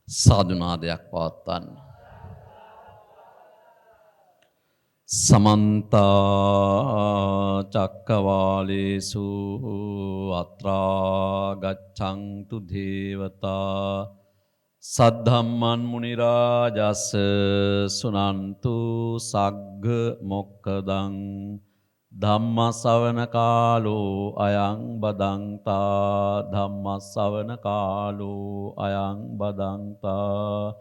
සාදුනාදයක් පවත්වන්න. සමන්ත චක්කවාලේසු අත්‍රා ගච්ඡන්තු දේවතා සද්ධම්මන් මුනි රාජස් සුනන්තු සග්ග මොක්ඛදං ධම්ම ශ්‍රවණ කාලෝ අයං බදන්තා ධම්ම ශ්‍රවණ කාලෝ අයං බදන්තා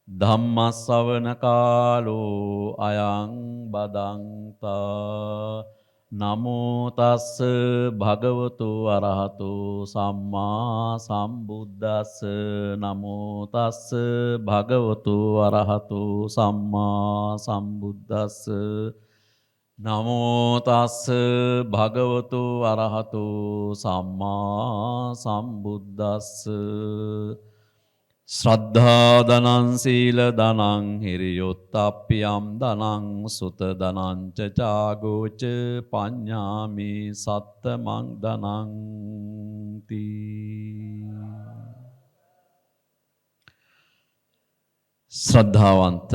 ධම්ම ශ්‍රවණ කාලෝ අයං බදන්තා නමෝ තස්ස භගවතු අරහතු සම්මා සම්බුද්දස්ස නමෝ තස්ස භගවතු අරහතු සම්මා සම්බුද්දස්ස නමෝ තස්ස භගවතු අරහතු සම්මා සම්බුද්දස්ස ශ්‍රද්ධා ධනං සීල ධනං හිරියොත්ප්පියම් ධනං සුත ධනං ච චාගෝච පඤ්ඤාමි සත්තමං ධනං තී ශ්‍රද්ධාවන්ත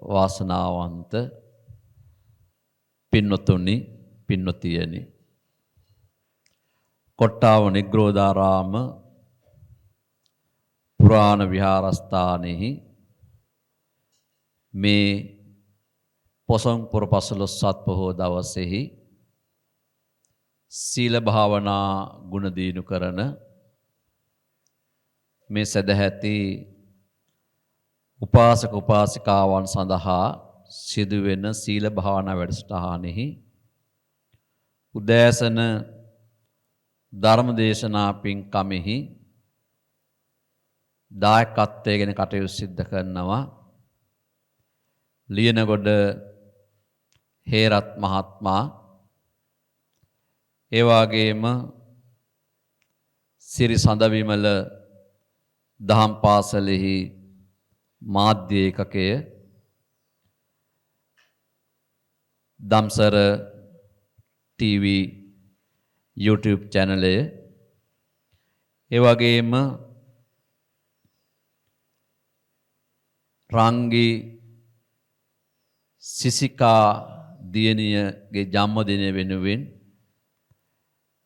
වාසනාවන්ත පින්වතුනි පින්වතියනි කොට්ටාව නිග්‍රෝධාරාම පුරාණ විහාරස්ථානෙහි මේ පොසොන් පුර පසළොස්වක පොහෝ දවසේහි සීල භාවනා ගුණ දිනු කරන මේ සදැහැති උපාසක උපාසිකාවන් සඳහා සිදුවෙන සීල භාවනා වැඩසටහනෙහි උදෑසන ධර්ම දේශනා පින්කමෙහි දායකත්වයේ ගැන කටයුතු සිද්ධ කරනවා ලියනගොඩ හේරත් මහත්මයා ඒ වගේම සිරි සඳවිමල දහම් පාසලෙහි මාධ්‍ය ඒකකය දම්සර TV YouTube channel ඒ වගේම රංගි සිසිකා දියණියගේ ජන්මදිනය වෙනුවෙන්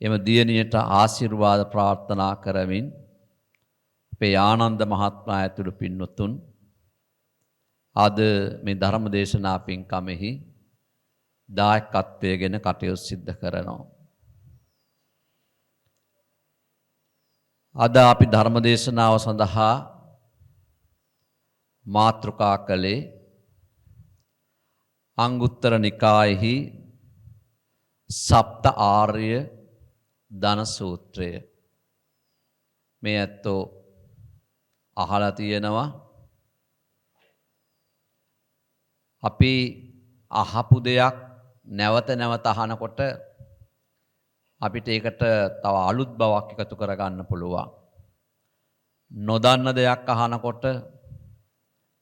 එම දියණියට ආශිර්වාද ප්‍රාර්ථනා කරමින් අපේ ආනන්ද මහත්මයා ඇතුළු පින්වතුන් අද මේ ධර්ම දේශනා පින්කමෙහි දායකත්වයේ ගැන කටයුතු සිද්ධ කරනවා. අද අපි ධර්ම දේශනාව සඳහා මාතෘකා කළේ අංගුත්තර නිකායෙහි සප්ත ආර්ය ධන සූත්‍රය. මේ ඇත්තෝ අහලා තියෙනවා. අපි අහපු දෙයක් නැවත නැවත අහනකොට අපිට ඒකට තව අලුත් බවක් එකතු කරගන්න පුළුවන්. නොදන්න දෙයක් අහනකොට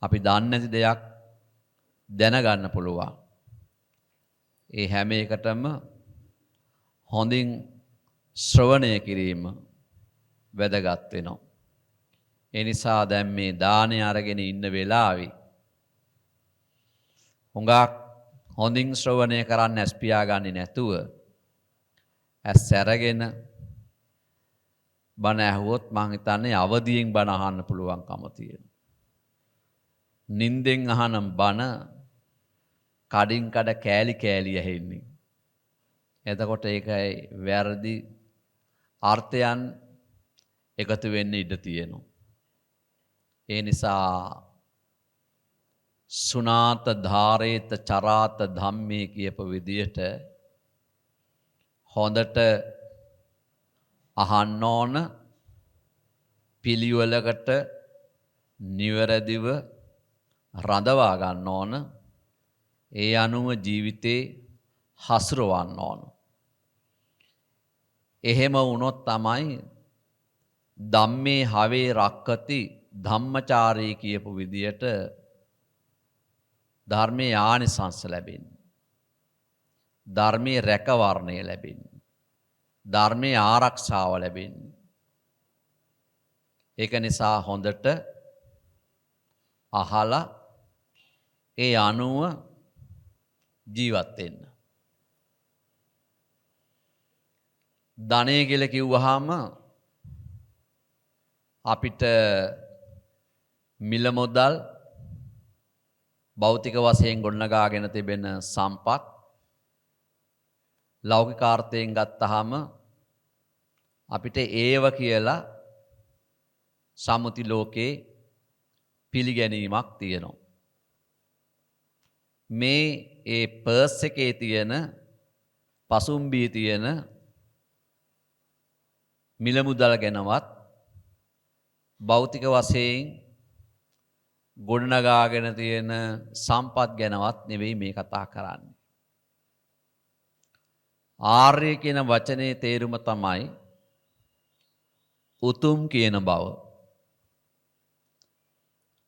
අපි දන්නේ නැති දෙයක් දැනගන්න පුළුවන්. ඒ හැම එකටම හොඳින් ශ්‍රවණය කිරීම වැදගත් වෙනවා. ඒ නිසා දැන් මේ දානය අරගෙන ඉන්න වෙලාවේ හුඟක් හොඳින් ශ්‍රවණය කරන්න ඇස් පියාගන්නේ නැතුව ඇස් අරගෙන බණ ඇහුවොත් මං හිතන්නේ අවදියෙන් බණ අහන්න පුළුවන්කම තියෙනවා. නින්දෙන් අහන බණ කඩින් කඩ කෑලි කෑලි ඇහෙන්නේ. එතකොට ඒකයි වැරදි අර්ථයන් එකතු වෙන්න ඉඩ තියෙනවා. ඒ නිසා සුනාත ධාරේත චරාත ධම්මේ කියප විදියට හොඳට අහන්න ඕන, පිළිවෙලකට නිවැරදිව රඳවා ගන්න ඕන, ඒ අනුව ජීවිතේ හසුරවන්න ඕන. එහෙම වුණොත් තමයි ධම්මේ හවේ රක්කති ධම්මචාරී කියපු විදියට ධර්මයේ ආනිසංස ලැබෙන්නේ. ධර්මයේ රැකවරණය ලැබෙන්නේ. ධර්මයේ ආරක්ෂාව ලැබෙන්නේ. ඒක නිසා හොඳට අහලා ඒ අනුව ජීවත් වෙන්න. ධනය කියලා කිව්වහම අපිට මිල මුදල් භෞතික වශයෙන් ගොඩනගාගෙන තිබෙන සම්පත් ලෞකිකාර්ථයෙන් ගත්තාම අපිට ඒව කියලා සම්මුති ලෝකේ පිළිගැනීමක් තියෙනවා. මේ ඒ පර්ස් එකේ තියෙන පසුම්බියේ තියෙන මිල මුදල් ගැනවත් භෞතික වශයෙන් ගොඩනගාගෙන තියෙන සම්පත් ගැනවත් නෙවෙයි මේ කතා කරන්නේ. ආර්ය කියන වචනේ තේරුම තමයි උතුම් කියන බව.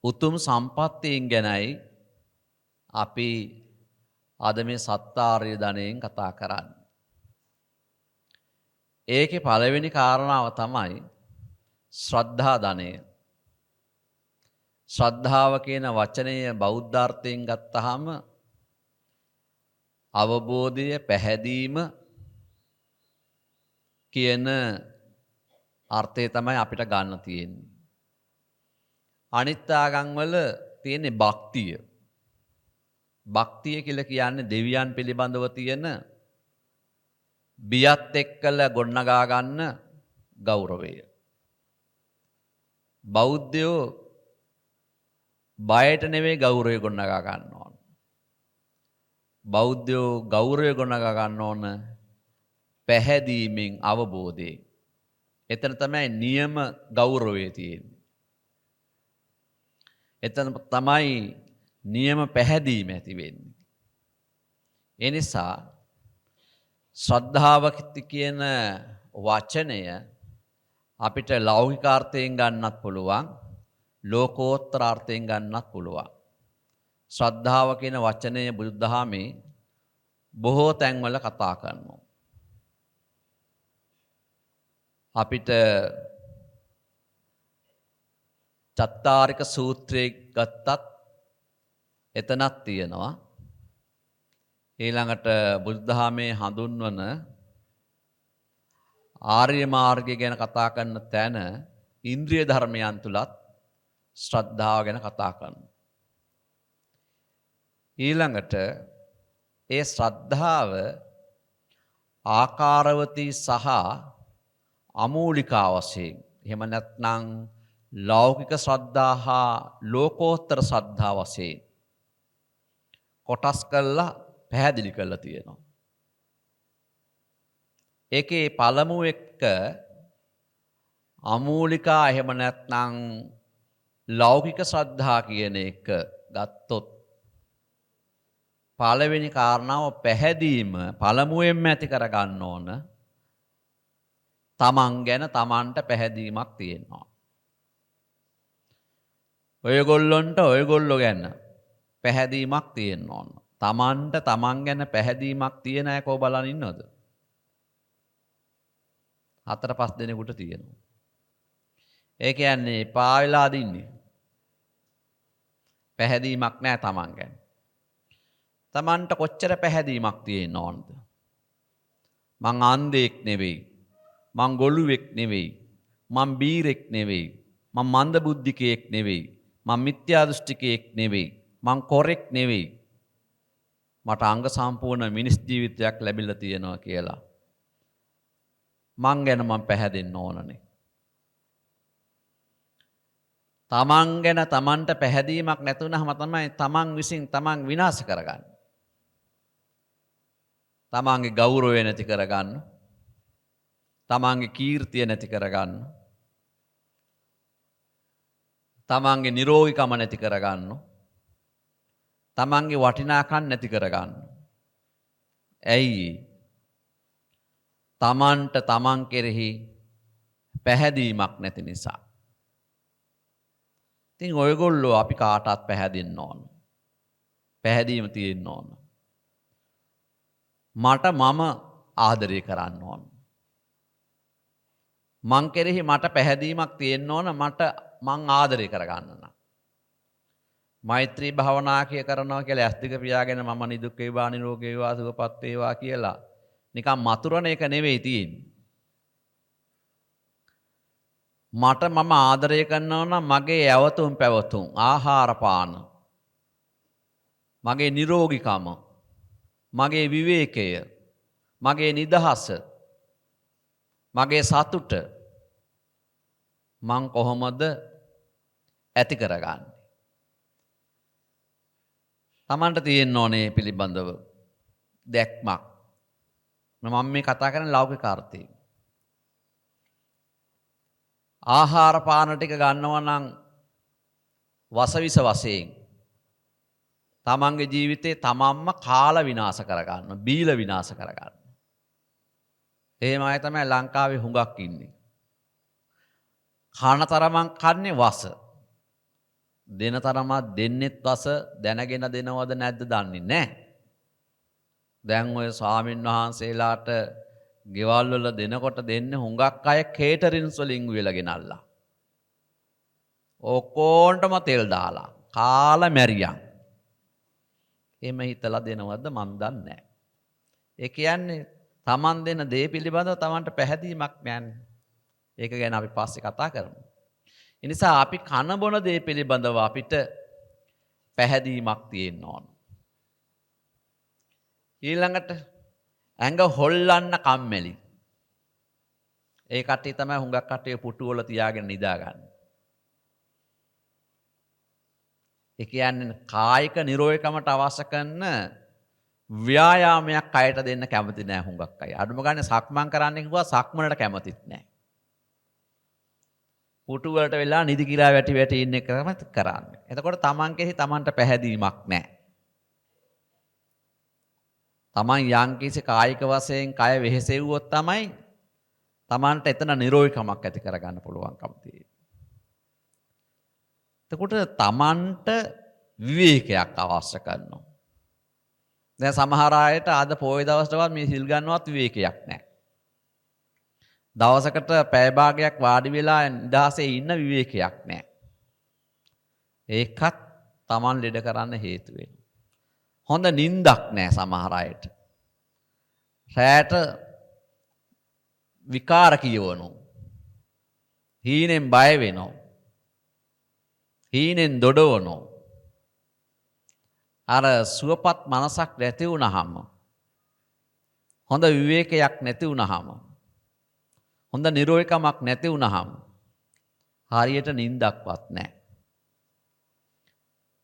උතුම් සම්පත්තීන් ගැනයි අපි අද මේ සත්තාර්ය ධනයෙන් කතා කරන්නේ. ඒකේ පළවෙනි කාරණාව තමයි ශ්‍රද්ධා ධනය. ශ්‍රද්ධාව කියන වචනය බෞද්ධාර්ථයෙන් ගත්තාම අවබෝධය, පැහැදීම කියන අර්ථය තමයි අපිට ගන්න තියෙන්නේ. අනිත් ආගම්වල තියෙන්නේ භක්තිය. භක්තිය කියලා කියන්නේ දෙවියන් පිළිබඳව තියෙන බියත් එක්කලා ගොඩනගා ගන්න ගෞරවය. බෞද්ධයෝ බයට නෙවෙයි ගෞරවය ගොඩනගා ගන්න ඕන. බෞද්ධයෝ ගෞරවය ගොඩනගා ගන්න ඕන පැහැදීමෙන්, අවබෝධයෙන්. එතන තමයි නියම ගෞරවය තියෙන්නේ. එතන තමයි නියම පැහැදීම ඇති වෙන්නේ. ඒ නිසා ශ්‍රද්ධාව කියන වචනය අපිට ලෞකිකාර්ථයෙන් ගන්නත් පුළුවන්, ලෝකෝත්තර අර්ථයෙන් ගන්නත් පුළුවන්. ශ්‍රද්ධාව කියන වචනය බුදුදහමේ බොහෝ තැන්වල කතා කරනවා. අපිට චත්තාරික සූත්‍රයේ ගත්තත් එතනක් තියෙනවා. ඊළඟට බුදුදහමේ හඳුන්වන ආර්ය මාර්ගය ගැන කතා කරන තැන ඉන්ද්‍රිය ධර්මයන් තුලත් ශ්‍රද්ධාව ගැන කතා කරනවා. ඊළඟට ඒ ශ්‍රද්ධාව ආකාරවතී සහ අමූලිකා වශයෙන්, එහෙම නැත්නම් ලෞකික ශ්‍රද්ධා හා ලෝකෝත්තර ශ්‍රද්ධා වශයෙන් කොටස් කරලා පැහැදිලි කරලා තියෙනවා. ඒකේ පළමු එක අමූලිකා එහෙම නැත්නම් ලෞකික ශ්‍රද්ධා කියන එක ගත්තොත් පළවෙනි කාරණාව පැහැදීම පළමුවෙන්ම ඇති කර ගන්න ඕන. තමන් ගැන තමන්ට පැහැදීමක් තියෙනවා. ඔයගොල්ලොන්ට ඔයගොල්ලෝ ගැන පැහැදීමක් තියෙන්න ඕන. තමන්ට තමන් ගැන පැහැදීමක් තියෙන අය කෝ බලන් ඉන්නවද? 4-5 දෙනෙකුට තියෙනවා. ඒ කියන්නේ එපා වෙලා දින්නේ. පැහැදීමක් නැහැ තමන් ගැන. තමන්ට කොච්චර පැහැදීමක් තියෙන්න ඕනද? මං අන්ධෙක් නෙවෙයි. මං ගොළුෙක් නෙවෙයි. මං බීරෙක් නෙවෙයි. මං මන්දබුද්ධිකයෙක් නෙවෙයි. මං මිත්‍යා දෘෂ්ටිකයෙක් නෙවෙයි. මං කොරෙක් නෙවෙයි. මට අංග සම්පූර්ණ මිනිස් ජීවිතයක් ලැබිලා තියෙනවා කියලා. මං ගැන මං පැහැදෙන්න ඕනනේ. තමන් ගැන තමන්ට පැහැදීමක් නැතුණාම තමයි තමන් විසින් තමන් විනාශ කරගන්නේ. තමන්ගේ ගෞරවය නැති කරගන්න. තමන්ගේ කීර්තිය නැති කරගන්න. තමන්ගේ නිරෝගීකම නැති කරගන්න. තමන්ගේ වටිනාකම් නැති කරගන්න. ඇයි? තමන්ට තමන් කෙරෙහි පැහැදීමක් නැති නිසා. ඉතින් ඔයගොල්ලෝ අපි කාටවත් පැහැදෙන්න ඕන. පැහැදීම තියෙන්න ඕන. මට මම ආදරය කරන්න ඕන. මං කෙරෙහි මට පැහැදීමක් තියෙන්න ඕන. මට මං ආදරය කරගන්න නම්. මෛත්‍රී භාවනා කරනවා කියලා ඇස් දෙක පියාගෙන මම නිදුක් වේවා නිරෝගී වේවා සුවපත් වේවා කියලා නිකන් මතුරන එක නෙවෙයි තියෙන්නේ. මට මම ආදරය කරනවා නම් මගේ ඇවතුම් පැවතුම් ආහාර පාන මගේ නිරෝගීකම මගේ විවේකය මගේ නිදහස මගේ සතුට මං කොහොමද ඇති කරගන්නේ? Tamanට තියෙන්න ඕනේ පිළිබඳව දැක්මක්. මම මේ කතා කරන්නේ ලෞකික අර්ථයෙන්. ආහාර පාන ටික ගන්නවා නම් වසවිස වශයෙන් තමන්ගේ ජීවිතේ තමන්ම කාලා විනාශ කරගන්න, බීලා විනාශ කරගන්න. එහෙම අය තමයි ලංකාවේ හුඟක් ඉන්නේ. කන තරමක් කන්නේ වස. දෙන තරමක් දෙන්නෙත් වස දැනගෙන දෙනවද නැද්ද දන්නේ නැහැ. දැන් ඔය ස්වාමින් වහන්සේලාට ගෙවල් වල දෙනකොට දෙන්නේ හුඟක් අය කේටරින්ස් වලින් උයලා ගෙනල්ලා. ඔක්කොන්ටම තෙල් දාලා කාලා මැරියන්. එහෙම හිතලා දෙනවද මන් දන්නේ නැහැ. ඒ කියන්නේ Taman දෙන දේ පිළිබඳව Tamanට පැහැදීමක් නැන්නේ. ඒක ගැන අපි පස්සේ කතා කරමු. ඒ නිසා අපි කන බොන දේ පිළිබඳව අපිට පැහැදීමක් තියෙන්න ඕන. ඊළඟට ඇඟ හොල්ලන්න කම්මැලි. ඒ කට්ටිය තමයි හුඟක් කට්ටිය පුටු වල තියාගෙන නිදාගන්නේ. ඒ කියන්නේ කායික නිරෝධකමට අවශ්‍ය කරන ව්‍යායාමයක් අයට දෙන්න කැමති නෑ හුඟක් අය. අඩුම ගානේ සක්මන් කරන්න කිව්වා සක්මනට කැමතිත් නෑ. පුටු වලට වෙලා නිදි කිරා වැටි වැටි ඉන්න එක තමයි කරන්නේ. එතකොට Taman කෙරෙහි Tamanට පැහැදීමක් නෑ. Taman යම්කිසි කායික වශයෙන් කය වෙහෙසෙව්වොත් තමයි Tamanට එතන නිරෝධකමක් ඇති කරගන්න පුළුවන්කම තියෙන්නේ. එතකොට Tamanට විවේකයක් අවශ්‍ය කරනවා. දැන් සමහර අයට අද පොයේ දවසටවත් මේ සිල් ගන්නවත් විවේකයක් නැහැ. දවසකට පැය භාගයක් වාඩි වෙලා නිදාසේ ඉන්න විවේකයක් නැහැ. ඒකත් Taman ලෙඩ කරන්න හේතු වෙනවා. හොඳ නිින්දක් නැහැ සමහර අයට. රැට විකාර කියවනවා. හීනෙන් බය වෙනවා. හීනෙන් දොඩවනවා. අර සුවපත් මනසක් නැති වුනහම හොඳ විවේකයක් නැති වුනහම හොඳ නිරෝධකමක් නැති වුනහම හරියට නිින්දක්වත් නැහැ.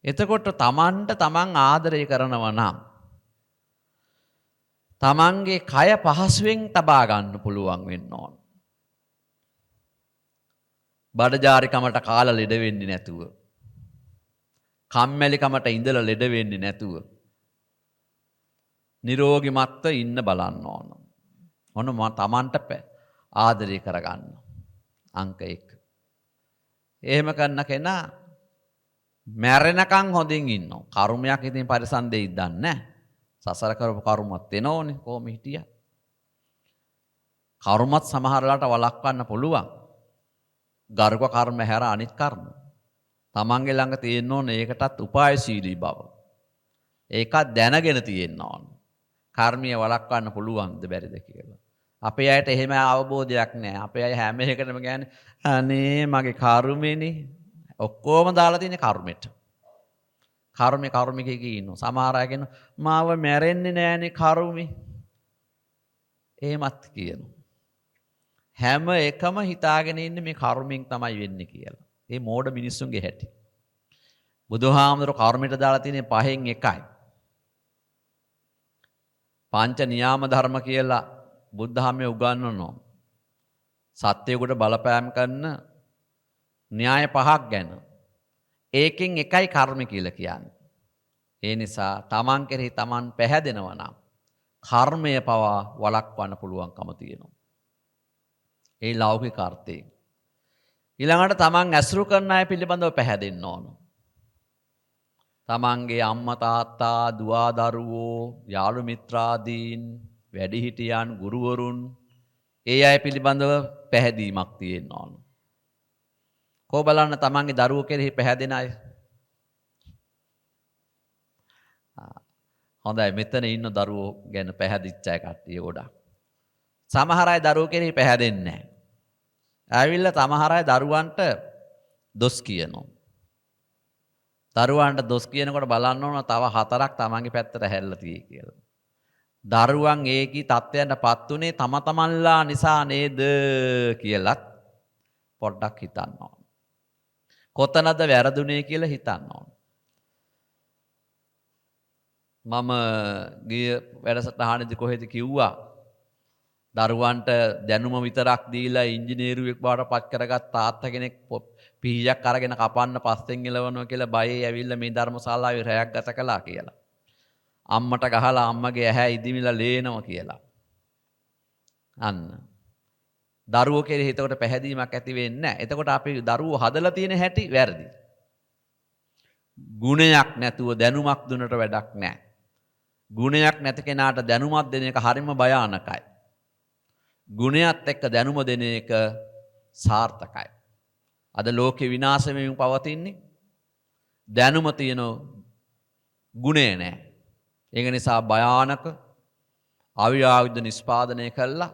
එතකොට Tamanට Taman ආදරය කරනවා නම් Tamanගේ කය පහසුවෙන් තබා ගන්න පුළුවන් වෙන්න ඕන. බඩජාරිකමට කාලා ලෙඩ වෙන්නේ නැතුව කම්මැලිකමට ඉඳලා ලෙඩ වෙන්නේ නැතුව නිරෝගිමත්ව ඉන්න බලන්න ඕන. මොන Tamanට ආදරය කරගන්න. අංක 1. එහෙම කරන කෙනා මැරෙනකන් හොඳින් ඉන්නවා. කර්මයක් ඉතින් පරිසම් දෙයිද දන්නේ නැහැ. සසර කරපු කර්මත් එනෝනේ කොහොම හිටියා. කර්මත් සමහර වෙලාවට වළක්වන්න පුළුවන්. ගර්භ කර්ම හැර අනිත් කර්ම. තමන්ගේ ළඟ තියෙන්න ඕනේ ඒකටත් උපායශීලී බව. ඒකත් දැනගෙන තියෙන්න ඕන. කර්මීය වළක්වන්න පුළුවන්ද බැරිද කියලා. අපේ අයට එහෙම අවබෝධයක් නැහැ. අපේ අය හැම එකටම කියන්නේ අනේ මගේ කර්මෙනේ. ඔක්කොම දාලා තියෙන්නේ කර්මෙට. කර්මිකයෙක් ඉන්නවා. සමහර අය කියනවා මාව මැරෙන්නේ නෑනේ කර්මෙ. එහෙමත් කියනවා. හැම එකම හිතාගෙන ඉන්නේ මේ කර්මෙන් තමයි වෙන්නේ කියලා. ඒ මෝඩ මිනිස්සුන්ගේ හැටි. බුදුහාමුදුරුවෝ කර්මයට දාලා තියෙන්නේ 5න් 1යි. පංච නියාම ධර්ම කියලා බුද්ධ ධර්මයේ උගන්වනවා. සත්‍යයකට බලපෑම් කරන න්‍යාය 5ක් ගැන. ඒකෙන් එකයි කර්ම කියලා කියන්නේ. ඒ නිසා තමන් කෙරෙහි තමන් පැහැදෙනවා නම් කර්මය පවා වළක්වන්න පුළුවන්කම තියෙනවා. ඒ ලෞකික අර්ථයෙන්. ඊළඟට තමන් ඇසුරු කරන අය පිළිබඳව පැහැදෙන්න ඕන. තමන්ගේ අම්මා තාත්තා දුව දරුවෝ යාළු මිත්‍රාදීන් වැඩිහිටියන් ගුරුවරුන් ඒ අය පිළිබඳව පැහැදීමක් තියෙන්න ඕන. කෝ බලන්න තමන්ගේ දරුවෝ කෙරෙහි පැහැදෙන අය. හොඳයි මෙතන ඉන්න දරුවෝ ගැන පැහැදිච්ච අය කට්ටිය ගොඩක්. සමහර අය දරුවෝ කෙරෙහි පැහැදෙන්නේ නැහැ. ඇවිල්ලා සමහර අය දරුවන්ට දොස් කියනවා. දරුවන්ට දොස් කියනකොට බලන්න ඕන තව 4ක් තමන්ගේ පැත්තට හැරිලා තියෙයි කියලා. දරුවන් ඒකී තත්ත්වයන්ටපත් උනේ තම තමන්ලා නිසා නේද කියලත් පොඩ්ඩක් හිතන්න ඕන. කොතනද වැරදුනේ කියලා හිතන්න ඕන. මම ගිය වැඩසටහනේදී කොහෙද කිව්වා දරුවන්ට දැනුම විතරක් දීලා ඉංජිනේරුවෙක් බවට පත් කරගත් තාත්තා කෙනෙක් පීයක් අරගෙන කපන්න පස්සෙන් එලවනවා කියලා බයේ ඇවිල්ලා මේ ධර්මශාලාවේ රැයක් ගත කළා කියලා. අම්මට ගහලා අම්මගේ ඇහැ ඉදිමිලා ලේනවා කියලා. අන්න. දරුවෝ කෙරෙහි එතකොට පැහැදීමක් ඇති වෙන්නේ නැහැ. එතකොට අපි දරුවෝ හදලා තියෙන හැටි වැරදි. ගුණයක් නැතුව දැනුමක් දුන්නට වැඩක් නැහැ. ගුණයක් නැති කෙනාට දැනුමක් දෙන එක හරිම භයානකයි. ගුණයත් එක්ක දැනුම දෙන එක සාර්ථකයි. අද ලෝකේ විනාශ වෙමින් පවතින්නේ දැනුම තියෙන ගුණය නැහැ. ඒක නිසා භයානක අවියාවිද නිෂ්පාදනය කළා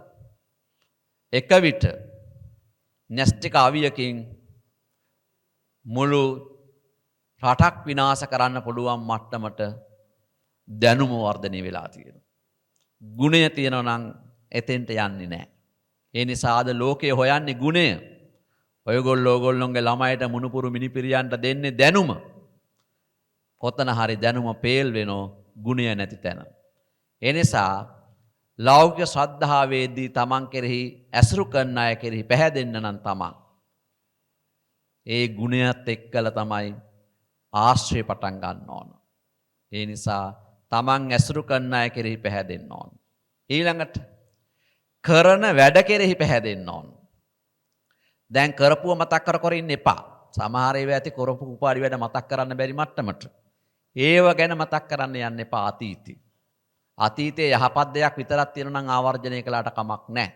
එක විට න්‍යෂ්ටික අවියකින් මුළු රටක් විනාශ කරන්න පුළුවන් මට්ටමට දැනුම වර්ධනය වෙලා තියෙනවා. ගුණය තියෙනවා නම් එතෙන්ට යන්නේ නැහැ. ඒ නිසා අද ලෝකයේ හොයන්නේ ගුණය. ඔයගොල්ලෝගොල්ලොන්ගේ ළමයිට මුණුපුරු මිනිපිරියන්ට දෙන්නේ දැනුම. කොතන හරි දැනුම පේල් වෙනෝ ගුණය නැති තැන. ඒ නිසා ලෞකික ශ්‍රද්ධාවේදී තමන් කෙරෙහි ඇසුරු කරන අය කෙරෙහි පැහැදෙන්න නම් තමන් ඒ ගුණයත් එක්කලා තමයි ආශ්‍රය පටන් ගන්න ඕන. ඒ නිසා තමන් ඇසුරු කරන අය කෙරෙහි පැහැදෙන්න ඕන. ඊළඟට කරන වැඩ කෙරෙහි පැහැදෙන්න ඕන. දැන් කරපුව මතක් කර ඉන්න එපා. සමහර ඒවා ඇති කරපු උපාඩි වැඩ මතක් කරන්න බැරි මට්ටමට. ඒව ගැන මතක් කරන්න යන්න එපා අතීතේ. අතීතයේ යහපත් දෙයක් විතරක් තියෙනවා නම් ආවර්ජනය කළාට කමක් නැහැ.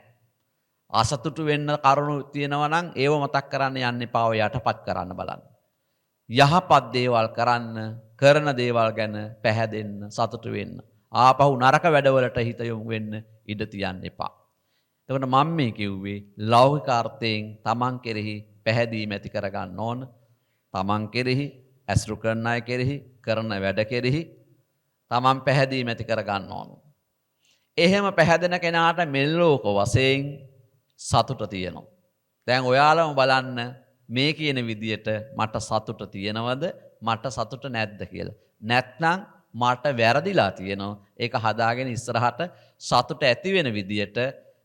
අසතුටු වෙන්න කරුණු තියෙනවා නම් ඒව මතක් කරන්න යන්න එපා. ඔය යටපත් කරන්න බලන්න. යහපත් දේවල් කරන්න, කරන දේවල් ගැන පැහැදෙන්න, සතුටු වෙන්න. ආපහු නරක වැඩවලට හිත යොමු වෙන්න ඉඩ තියන්න එපා. එතකොට මම මේ කිව්වේ ලෞකික අර්ථයෙන් තමන් කෙරෙහි පැහැදීම ඇති කරගන්න ඕන. තමන් කෙරෙහි, ඇසුරු කරන අය කෙරෙහි, කරන වැඩ කෙරෙහි තමන් පැහැදීම ඇති කරගන්න ඕන. එහෙම පැහැදෙන කෙනාට මෙලෝක වශයෙන් සතුට තියෙනවා. දැන් ඔයාලම බලන්න මේ කියන විදියට මට සතුට තියෙනවද මට සතුට නැද්ද කියලා. නැත්නම් මට වැරදිලා තියෙනවා. ඒක හදාගෙන ඉස්සරහට සතුට ඇති වෙන විදියට,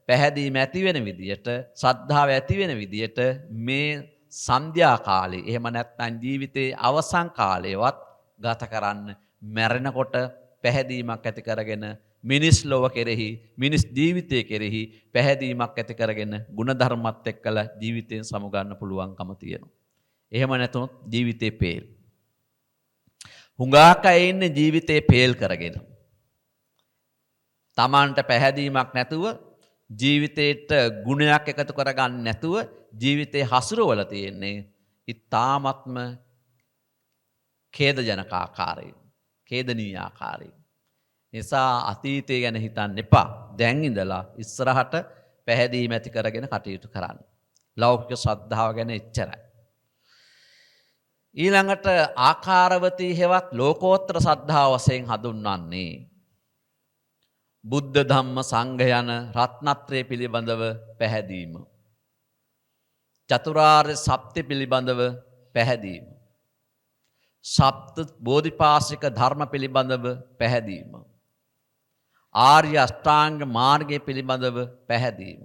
පැහැදීම ඇති වෙන විදියට, ශ්‍රද්ධාව ඇති වෙන විදියට මේ සන්ධ්‍යා කාලේ එහෙම නැත්නම් ජීවිතේ අවසන් කාලේවත් ගත කරන්න මැරෙනකොට පැහැදීමක් ඇති කරගෙන මිනිස් ලොව කෙරෙහි මිනිස් ජීවිතය කෙරෙහි පැහැදීමක් ඇති කරගෙන ಗುಣධර්මත් එක්කලා ජීවිතයෙන් සමුගන්න පුළුවන්කම තියෙනවා. එහෙම නැතුනොත් ජීවිතේ පේල්. හුඟක් අය ඉන්නේ ජීවිතේ පේල් කරගෙන. Tamanට පැහැදීමක් නැතුව ජීවිතේට ගුණයක් එකතු කරගන්න නැතුව ජීවිතේ හසුරවල තියෙන්නේ ඊ타ත්ම ඛේදජනක ආකාරයෙන්. ඛේදනීය ආකාරයෙන්. නිසා අතීතය ගැන හිතන්න එපා. දැන් ඉඳලා ඉස්සරහට පැහැදීම ඇති කරගෙන කටයුතු කරන්න. ලෞකික ශ්‍රද්ධාව ගැන එච්චරයි. ඊළඟට ආකාරවතී හෙවත් ලෝකෝත්තර ශ්‍රද්ධාව වශයෙන් හඳුන්වන්නේ බුද්ධ ධම්ම සංඝ යන රත්නත්‍රය පිළිබඳව පැහැදීම. චතුරාර්ය සත්‍ය පිළිබඳව පැහැදීම. සප්ත බෝධිපාශික ධර්ම පිළිබඳව පැහැදීම. ආර්ය අෂ්ටාංග මාර්ගය පිළිබඳව පැහැදීම.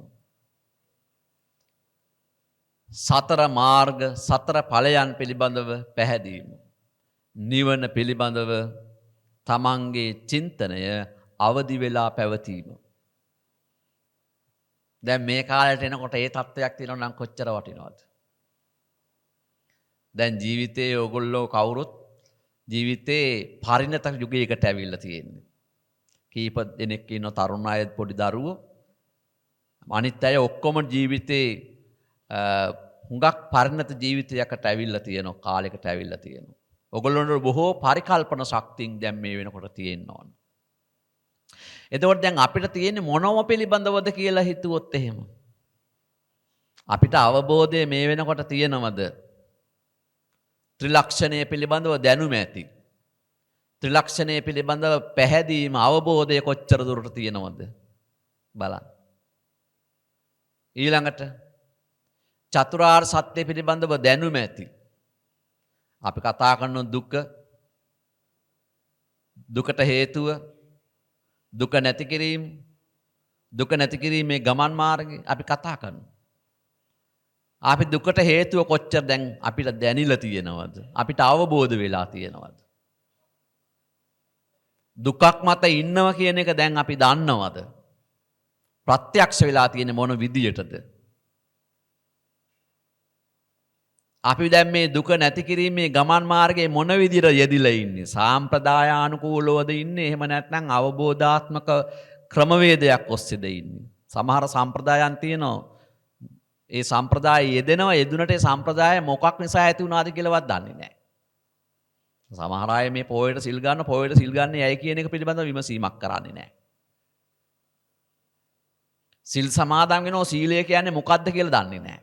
සතර මාර්ග සතර ඵලයන් පිළිබඳව පැහැදීම. නිවන පිළිබඳව තමන්ගේ චින්තනය අවදි වෙලා පැවතීම. දැන් මේ කාලයට එනකොට ඒ තත්ත්වයක් තියෙනවා නම් කොච්චර වටිනවද? දැන් ජීවිතයේ ඔයගොල්ලෝ කවුරුත් ජීවිතේ පරිණත යුගයකට ඇවිල්ලා තියෙන්නේ. කීප දෙනෙක් ඉන්න තරුණ අය පොඩි දරුවෝ අනිත් අය ඔක්කොම ජීවිතේ හුඟක් පරිණත ජීවිතයකට ඇවිල්ලා තියෙනවා කාලයකට ඇවිල්ලා තියෙනවා. ඔගොල්ලොන්ට බොහෝ පරිකල්පන ශක්තියෙන් දැන් මේ වෙනකොට තියෙන්න ඕන. එතකොට දැන් අපිට තියෙන්නේ මොනව පිළිබඳවද කියලා හිතුවොත් එහෙම. අපිට අවබෝධය මේ වෙනකොට තියෙනවද? ත්‍රිලක්ෂණය පිළිබඳව දැනුම ඇති. ත්‍රිලක්ෂණය පිළිබඳව පැහැදීම අවබෝධය කොච්චර දුරට තියෙනවද බලන්න. ඊළඟට චතුරාර්ය සත්‍ය පිළිබඳව දැනුම ඇති. අපි කතා කරන දුක, දුකට හේතුව, දුක නැති කිරීම, දුක නැති කිරීමේ ගමන් මාර්ගය අපි කතා කරනවා. අපි දුකට හේතුව කොච්චර දැන් අපිට දැනিলা තියෙනවද? අපිට අවබෝධ වෙලා තියෙනවද? දුකක් මත ඉන්නවා කියන එක දැන් අපි දන්නවද? ප්‍රත්‍යක්ෂ වෙලා තියෙන මොන විදියටද? අපි දැන් මේ දුක නැති කිරීමේ ගමන් මාර්ගයේ මොන විදියට යෙදිලා ඉන්නේ? සාම්ප්‍රදායානුකූලවද ඉන්නේ? එහෙම නැත්නම් අවබෝධාත්මක ක්‍රමවේදයක් ඔස්සේද ඉන්නේ? සමහර සම්ප්‍රදායන් තියෙනවා. ඒ සම්ප්‍රදාය යෙදෙනවා, යෙදුනට ඒ සම්ප්‍රදාය මොකක් නිසා ඇති වුණාද කියලාවත් දන්නේ නැහැ. සමහර අය මේ පොයේට සිල් ගන්න, පොයේට සිල් ගන්නේ ඇයි කියන එක පිළිබඳව විමසීමක් කරන්නේ නැහැ. සිල් සමාදන් වෙනවා, සීලය කියන්නේ මොකක්ද කියලා දන්නේ නැහැ.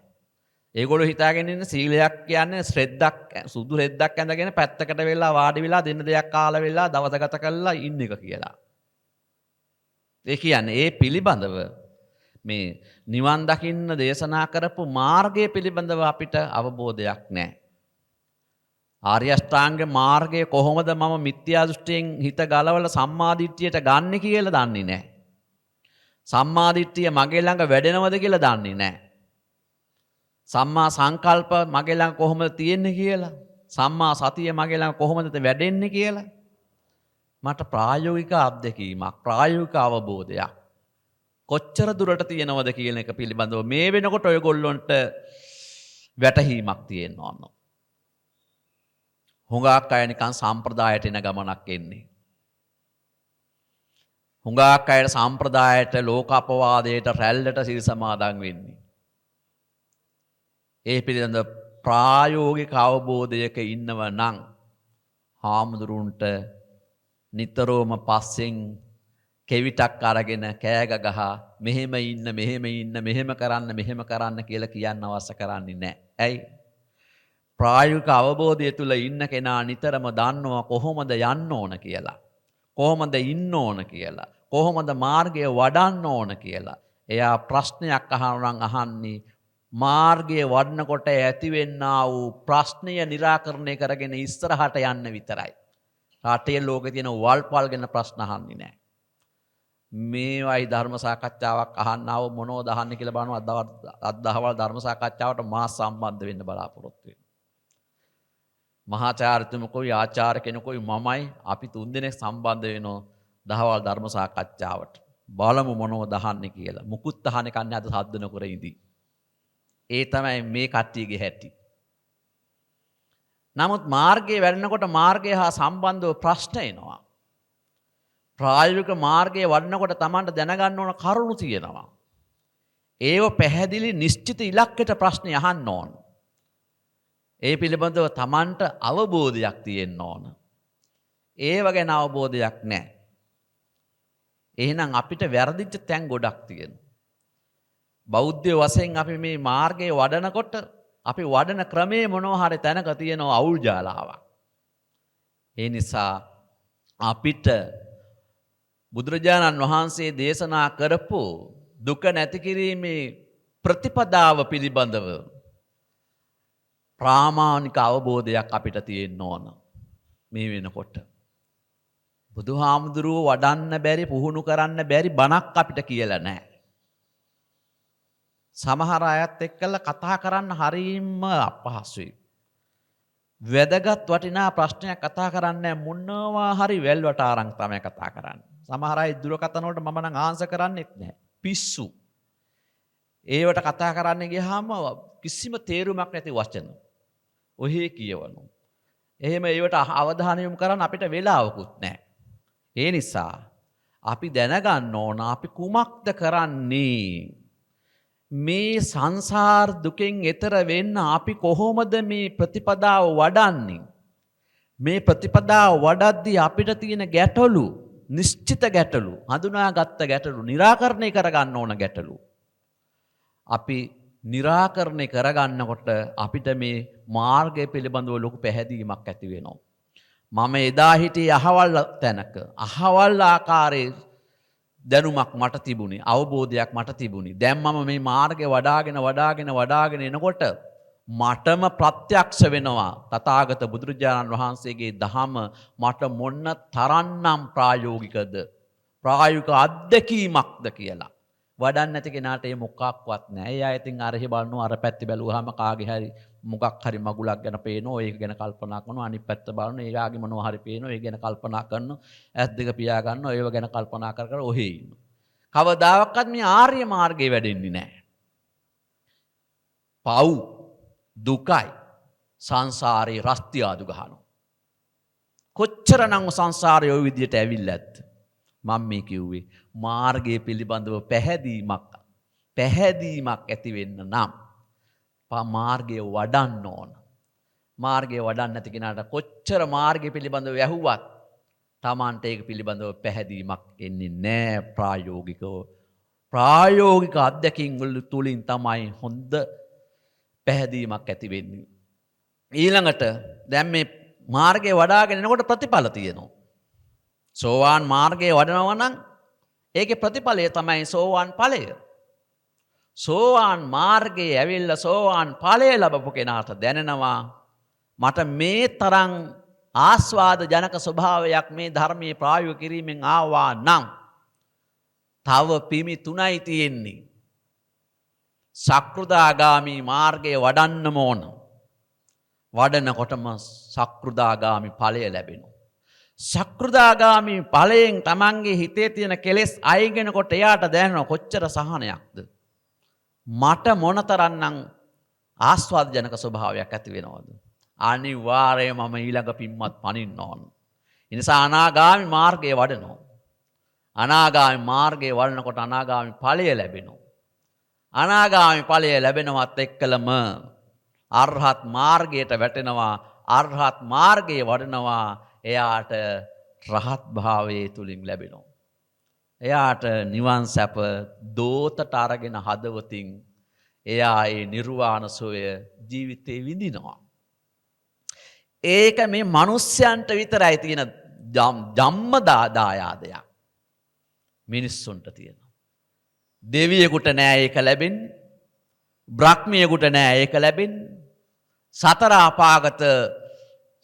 ඒගොල්ලෝ හිතාගෙන ඉන්නේ සීලයක් කියන්නේ ශ්‍රෙද්දක්, සුදු රෙද්දක් ඇඳගෙන පැත්තකට වෙලා වාඩි වෙලා දෙන්න දෙයක් කාලා වෙලා දවස ගත කරලා ඉන්න එක කියලා. ඒ කියන්නේ ඒ පිළිබඳව මේ නිවන් දකින්න දේශනා කරපු මාර්ගය පිළිබඳව අපිට අවබෝධයක් නැහැ. ආර්ය අෂ්ටාංග මාර්ගය කොහොමද මම මිත්‍යා දෘෂ්ටියෙන් හිත ගලවලා සම්මා දිට්ඨියට ගන්න කියලා දන්නේ නැහැ. සම්මා දිට්ඨිය මගේ ළඟ වැඩෙනවද කියලා දන්නේ නැහැ. සම්මා සංකල්ප මගේ ළඟ කොහොමද තියෙන්නේ කියලා, සම්මා සතිය මගේ ළඟ කොහොමද වැඩෙන්නේ කියලා මට ප්‍රායෝගික අත්දැකීමක්, ප්‍රායෝගික අවබෝධයක් කොච්චර දුරට තියෙනවද කියන එක පිළිබඳව මේ වෙනකොට ඔයගොල්ලොන්ට වැටහීමක් තියෙන්න ඕන. හුඟක් අය නිකන් සම්ප්‍රදායට එන ගමනක් එන්නේ. හුඟක් අයට සම්ප්‍රදායට, ලෝක අපවාදයට, රැල්ලට සිල් සමාදන් වෙන්නේ. ඒ පිළිබඳ ප්‍රායෝගික අවබෝධයක ඉන්නව නම් හාමුදුරුන්ට නිතරම පස්සෙන් කෙවිතක් අරගෙන කෑග ගහ මෙහෙම ඉන්න, මෙහෙම ඉන්න, මෙහෙම කරන්න කියලා කියන්න අවශ්‍ය කරන්නේ නැහැ. ඇයි? ප්‍රායෝගික අවබෝධය තුල ඉන්න කෙනා නිතරම දන්නවා කොහොමද යන්න ඕන කියලා. කොහොමද ඉන්න ඕන කියලා. කොහොමද මාර්ගය වඩන්න ඕන කියලා. එයා ප්‍රශ්නයක් අහන්නේ මාර්ගයේ වඩනකොට ඇතිවෙන්නා වූ ප්‍රශ්නය निराකරණය කරගෙන ඉස්සරහට යන්න විතරයි. රටේ ලෝකේ තියෙන වල්පල් ගැන ප්‍රශ්න අහන්නේ නැහැ. මේවයි ධර්ම සාකච්ඡාවක් අහන්නව මොනවද අහන්නේ කියලා බලනවා. අද දහවල් ධර්ම සාකච්ඡාවට මා සම්බන්ධ වෙන්න බලාපොරොත්තු වෙනවා. මහාචාර්යතුමකුයි ආචාර්ය කෙනෙකුයි මමයි අපි තුන්දෙනෙක් සම්බන්ධ වෙනවා දහවල් ධර්ම සාකච්ඡාවට. බලමු මොනවද අහන්නේ කියලා. මුකුත් අහන්නේ කන්නේ අද සද්ද නොකර ඉඳී. ඒ තමයි මේ කට්ටියගේ හැටි. නමුත් මාර්ගයේ වැඩනකොට මාර්ගය හා සම්බන්ධව ප්‍රශ්න එනවා. ප්‍රායෝගික මාර්ගයේ වඩනකොට Tamanට දැනගන්න ඕන කරුණු තියෙනවා. ඒව පැහැදිලි නිශ්චිත ඉලක්කයට ප්‍රශ්න අහන්න ඕන. ඒ පිළිබඳව Tamanට අවබෝධයක් තියෙන්න ඕන. ඒව ගැන අවබෝධයක් නැහැ. එහෙනම් අපිට වැරදිච්ච තැන් ගොඩක් තියෙනවා. බෞද්ධ වශයෙන් අපි මේ මාර්ගයේ වඩනකොට අපි වඩන ක්‍රමයේ මොනවා හරි තැනක තියෙන අවුල් ජාලාවක්. ඒ නිසා අපිට බුදුරජාණන් වහන්සේ දේශනා කරපු දුක නැති කිරීමේ ප්‍රතිපදාව පිළිබඳව ප්‍රාමාණික අවබෝධයක් අපිට තියෙන්න ඕන. මේ වෙනකොට බුදුහාමුදුරුවෝ වඩන්න බැරි, පුහුණු කරන්න බැරි බණක් අපිට කියලා නැහැ. සමහර අයත් එක්කලා කතා කරන්න හරියම අපහසුයි. වැදගත් වටිනා ප්‍රශ්නයක් කතා කරන්නේ මොනවා හරි වැල්වට ආරං තමයි කතා කරන්නේ. සමහර අය දුරකථන වලට මම නම් ආන්සර් කරන්නේත් නැහැ. පිස්සු. ඒවට කතා කරන්න ගියාම කිසිම තේරුමක් නැති වචන. ඔහේ කියවනවා. එහෙම ඒවට අවධානය යොමු කරන්න අපිට වෙලාවකුත් නැහැ. ඒ නිසා අපි දැනගන්න ඕන අපි කුමක්ද කරන්නේ? මේ සංසාර දුකෙන් එතර වෙන්න අපි කොහොමද මේ ප්‍රතිපදාව වඩන්නේ? මේ ප්‍රතිපදාව වඩද්දී අපිට තියෙන ගැටලු, නිශ්චිත ගැටලු, හඳුනාගත්ත ගැටලු, निराකරණය කරගන්න ඕන ගැටලු. අපි निराකරණය කරගන්නකොට අපිට මේ මාර්ගය පිළිබඳව ලොකු පැහැදීමක් ඇති වෙනවා. මම එදා හිටියේ අහවල් තැනක, අහවල් ආකාරයේ දැනුමක් මට තිබුණේ, අවබෝධයක් මට තිබුණේ. දැන් මම මේ මාර්ගය වඩාගෙන එනකොට මටම ප්‍රත්‍යක්ෂ වෙනවා තථාගත බුදුරජාණන් වහන්සේගේ දහම මට මොන්න තරන්නම් ප්‍රායෝගිකද, ප්‍රායෝගික අත්දැකීමක්ද කියලා. වඩන්න නැති කෙනාට ඒ මොකක්වත් නැහැ. එයා ඉතින් අර එහෙ බලනවා, අර පැත්ත බැලුවාම කාගේ හරි මොකක් හරි මගුලක් ගැන පේනවා, ඒක ගැන කල්පනා කරනවා. අනිත් පැත්ත බලනවා, ඒගාගේ මොනවා හරි පේනවා, ඒක ගැන කල්පනා කරනවා. ඇස් දෙක පියා ගන්නවා, ඒව ගැන කල්පනා කර ඔහේ ඉන්නවා. කවදාවත් මේ ආර්ය මාර්ගේ වැඩෙන්නේ නැහැ. පව් දුකයි සංසාරේ රස්තියාදු ගහනවා. කොච්චරනම් සංසාරේ ওই විදියට ඇවිල්ලා ඇත්ද? මම මේ කිව්වේ මාර්ගය පිළිබඳව පැහැදීමක් ඇති වෙන්න නම් මාර්ගය වඩන්න ඕන. මාර්ගය වඩන්න නැති කෙනාට කොච්චර මාර්ගය පිළිබඳව ඇහුවත් Tamanට ඒක පිළිබඳව පැහැදීමක් එන්නේ නැහැ ප්‍රායෝගිකව. ප්‍රායෝගික අත්දැකීම් වල තුලින් තමයි හොඳ පැහැදීමක් ඇති වෙන්නේ. ඊළඟට දැන් මේ මාර්ගය වඩාගෙන එනකොට ප්‍රතිඵල තියෙනවා. සෝවාන් මාර්ගයේ වඩනවා නම් ඒකේ ප්‍රතිඵලය තමයි සෝවාන් ඵලය. සෝවාන් මාර්ගයේ ඇවිල්ලා සෝවාන් ඵලය ලැබපු කෙනාට දැනෙනවා මට මේ තරම් ආස්වාද ජනක ස්වභාවයක් මේ ධර්මයේ ප්‍රායෝගික කිරීමෙන් ආවා නම් තව පිමි 3යි තියෙන්නේ. සක්‍රුදාගාමි මාර්ගයේ වඩන්නම ඕන. වඩනකොටම සක්‍රුදාගාමි ඵලය ලැබෙනවා. සක්‍රුදාගාමි ඵලයෙන් තමන්ගේ හිතේ තියෙන කෙලෙස් අයිගෙනකොට එයාට දැනෙනවා කොච්චර සහනයක්ද. මට මොනතරම්නම් ආස්වාද ජනක ස්වභාවයක් ඇති වෙනවද. අනිවාර්යයෙන්ම මම ඊළඟ පින්වත් පනින්න ඕන. ඒ නිසා අනාගාමි මාර්ගයේ වඩනවා. අනාගාමි මාර්ගයේ වඩනකොට අනාගාමි ඵලය ලැබෙනවා. අනාගාමි ඵලය ලැබෙනවත් එක්කලම අරහත් මාර්ගයට වැටෙනවා. අරහත් මාර්ගයේ වඩනවා. එයාට රහත් භාවයේ තුලින් ලැබෙනවා. එයාට නිවන් සැප දෝතට අරගෙන හදවතින් එයා ඒ නිර්වාණ සෝය ජීවිතේ විඳිනවා. ඒක මේ මිනිස්යන්ට විතරයි තියෙන ධම්ම දායාදයක්. මිනිස්සුන්ට තියෙනවා. දෙවියෙකුට නෑ ඒක ලැබෙන්නේ. බ්‍රහ්මියෙකුට නෑ ඒක ලැබෙන්නේ. සතර අපාගත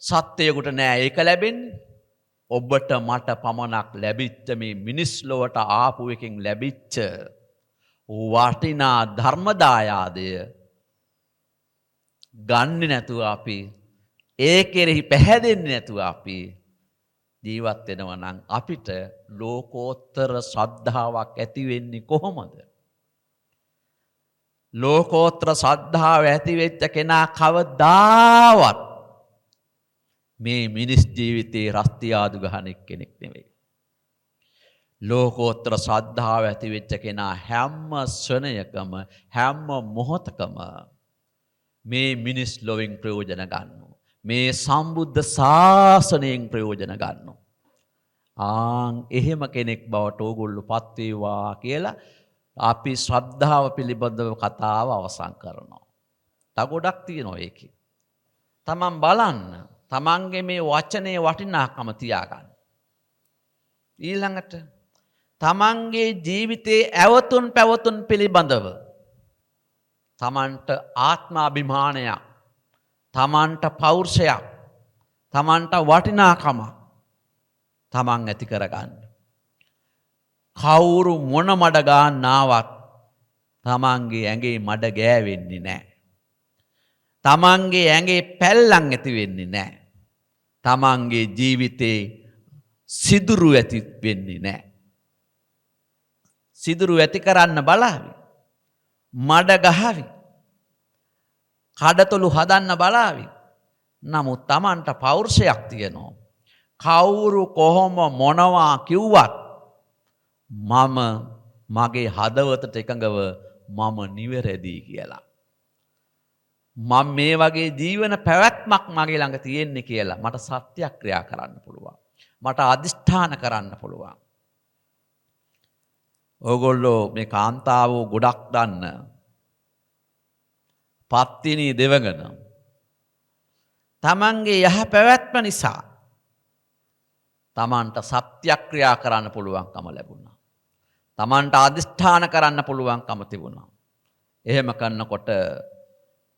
සත්‍යයකට නෑ ඒක ලැබෙන්නේ. ඔබට මට පමණක් ලැබිච්ච මේ මිනිස් ලොවට ආපු එකෙන් ලැබිච්ච වටිනා ධර්ම දායාදය ගන්නේ නැතුව අපි ඒ කෙරෙහි පැහැදෙන්නේ නැතුව අපි ජීවත් වෙනවා නම් අපිට ලෝකෝත්තර ශ්‍රද්ධාවක් ඇති වෙන්නේ කොහොමද? ලෝකෝත්තර ශ්‍රද්ධාව ඇති වෙච්ච කෙනා කවදාවත් මේ මිනිස් ජීවිතේ රස්තියාදු ගහන කෙනෙක් නෙවෙයි. ලෝකෝත්තර ශ්‍රද්ධාව ඇති වෙච්ච කෙනා හැම ශ්‍රණයකම හැම මොහොතකම මේ මිනිස් ලොවෙන් ප්‍රයෝජන ගන්නවා. මේ සම්බුද්ධ ශාසනයෙන් ප්‍රයෝජන ගන්නවා. එහෙම කෙනෙක් බවට ඕගොල්ලෝ පත් වේවා කියලා අපි ශ්‍රද්ධාව පිළිබඳව කතාව අවසන් කරනවා. තව ගොඩක් තියෙනවා ඒකේ. තමන් බලන්න. තමන්ගේ මේ වචනේ වටිනාකම තියාගන්න. ඊළඟට තමන්ගේ ජීවිතයේ ඇවතුන් පැවතුන් පිළිබඳව තමන්ට ආත්මාභිමානයක්, තමන්ට පෞරුෂයක්, තමන්ට වටිනාකම තමන් ඇති කරගන්න. කවුරු මොන මඩ ගන්නාවත් තමන්ගේ ඇඟේ මඩ ගෑවෙන්නේ නැහැ. තමන්ගේ ඇඟේ පැල්ලම් ඇති වෙන්නේ නැහැ. තමන්ගේ ජීවිතේ සිදුරු ඇති වෙන්නේ නැහැ. සිදුරු ඇති කරන්න බලාවි. මඩ ගහවි. කඩතොළු හදන්න බලාවි. නමුත් තමන්ට පෞරුෂයක් තියෙනවා. කවුරු කොහොම මොනවා කිව්වත් මම මගේ හදවතට එකඟව මම නිවැරදි කියලා. මම මේ වගේ ජීවන පැවැත්මක් මගේ ළඟ තියෙන්නේ කියලා මට සත්‍යක්‍රියා කරන්න පුළුවන්. මට අදිෂ්ඨාන කරන්න පුළුවන්. ඕගොල්ලෝ මේ කාන්තාවෝ ගොඩක් දන්න පත්තිනී දෙවඟන තමන්ගේ යහ පැවැත්ම නිසා තමන්ට සත්‍යක්‍රියා කරන්න පුළුවන්කම ලැබුණා. තමන්ට අදිෂ්ඨාන කරන්න පුළුවන්කම තිබුණා. එහෙම කරනකොට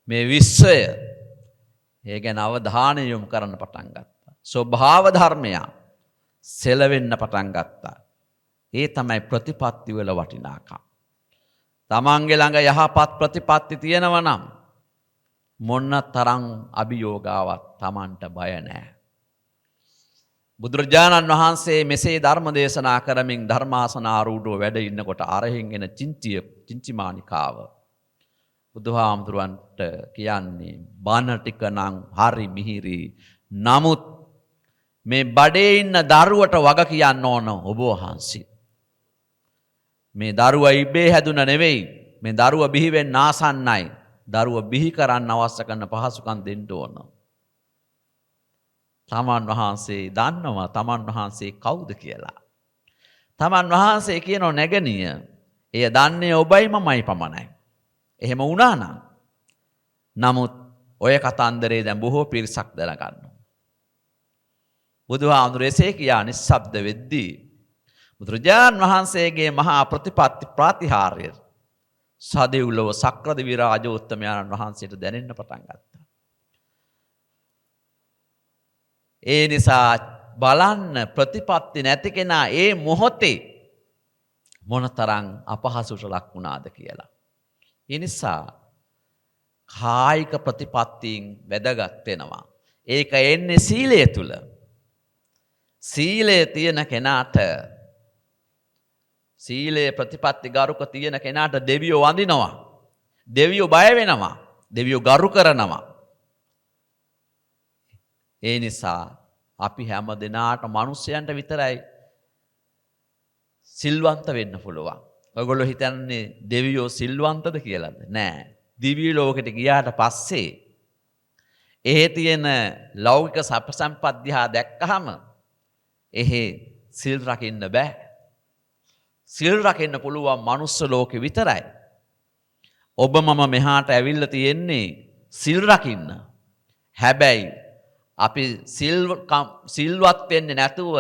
මේ විශ්වය ඒ ගැන අවධානය යොමු කරන්න පටන් ගත්තා. ස්වභාව ධර්මයන් සෙලවෙන්න පටන් ගත්තා. ඒ තමයි ප්‍රතිපත්ති වල වටිනාකම. තමන්ගේ ළඟ යහපත් ප්‍රතිපත්ති තියෙනවා නම් මොන්න තරම් අභියෝගාවක් තමන්ට බය නැහැ. බුදුරජාණන් වහන්සේ මෙසේ ධර්ම දේශනා කරමින් ධර්මාසනාරූಢව වැඩ ඉන්නකොට අරහෙන් එන චින්චිමානිකාව බුදුහාමුදුරන්ට කියන්නේ බණ ටික නම් හරි මිහිරි. නමුත් මේ බඩේ ඉන්න දරුවට වග කියන්න ඕන ඔබ වහන්සේ. මේ දරුවා ඉබේ හැදුන නෙවෙයි. මේ දරුවා බිහි වෙන්න ආසන්නයි. දරුවා බිහි කරන්න අවශ්‍ය කරන පහසුකම් දෙන්න ඕන. තමන් වහන්සේ දන්නවා තමන් වහන්සේ කවුද කියලා. තමන් වහන්සේ කියනෝ නැගණිය එය දන්නේ ඔබයි මමයි පමණයි. එහෙම වුණා නම් නමුත් ඔය කතන්දරේ දැන් බොහෝ පිරිසක් දැනගන්නවා. බුදුහාමුදුරේ එසේ කියා නිස්සබ්ද වෙද්දී බුදුරජාණන් වහන්සේගේ මහා ප්‍රතිපත්ති ප්‍රාතිහාර්ය සදෙව්ලොව සක්‍රදිවි රාජෝත්තමයන්න් වහන්සේට දැනෙන්න පටන් ගත්තා. ඒ නිසා බලන්න ප්‍රතිපත්ති නැති කෙනා ඒ මොහොතේ මොනතරම් අපහසුට ලක් වුණාද කියලා. ඒ නිසා කායික ප්‍රතිපත්තීන් වැදගත් වෙනවා. ඒක එන්නේ සීලය තුල. සීලය තියෙන කෙනාට සීලේ ප්‍රතිපත්ති ගරුක තියෙන කෙනාට දෙවියෝ වඳිනවා. දෙවියෝ බය වෙනවා. දෙවියෝ ගරු කරනවා. ඒ නිසා අපි හැම දිනාට මිනිස්යන්ට විතරයි සිල්වන්ත වෙන්න පුළුවන්. ඔයගොල්ලෝ හිතන්නේ දෙවියෝ සිල්වන්තද කියලාද? නෑ. දිව්‍ය ලෝකෙට ගියාට පස්සේ එහෙ තියෙන ලෞකික සප සම්පත් දිහා දැක්කහම එහෙ සිල් රකින්න බෑ. සිල් රකින්න පුළුවන් මනුස්ස ලෝකෙ විතරයි. ඔබ මම මෙහාට ඇවිල්ලා තියෙන්නේ සිල් රකින්න. හැබැයි අපි සිල්වත් වෙන්නේ නැතුව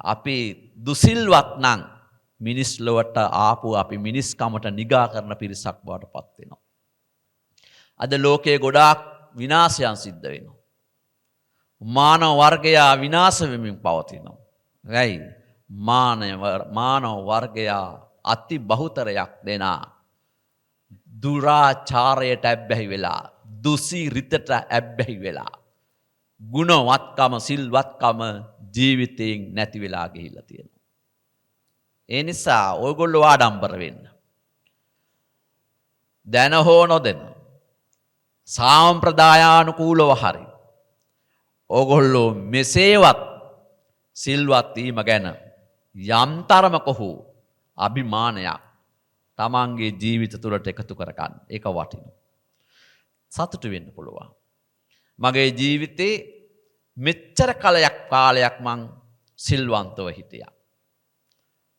අපි දුසිල්වත් නම් මිනිස් ලොවට ආපු අපි මිනිස්කමට නිගා කරන පිරිසක් බවට පත් වෙනවා. අද ලෝකයේ ගොඩාක් විනාශයන් සිද්ධ වෙනවා. මානව වර්ගයා විනාශ වෙමින් පවතිනවා. ඇයි? මානව වර්ගයා අති බහුතරයක් දෙනා දුරාචාරයට ඇබ්බැහි වෙලා, දුසිරිතට ඇබ්බැහි වෙලා, ගුණවත්කම සිල්වත්කම ජීවිතයෙන් නැති වෙලා ගිහිල්ලා තියෙනවා. ඒ නිසා ඔයගොල්ලෝ ආඩම්බර වෙන්න. දැන හෝ නොදැන සාම්ප්‍රදායානුකූලව හරි ඔයගොල්ලෝ මෙසේවත් සිල්වත් වීම ගැන යම් තරමක හෝ අභිමානයක් තමන්ගේ ජීවිත තුළට එකතු කරගන්න. ඒක වටිනවා. සතුටු වෙන්න පුළුවන්. මගේ ජීවිතේ මෙච්චර කාලයක් මං සිල්වන්තව හිටියා.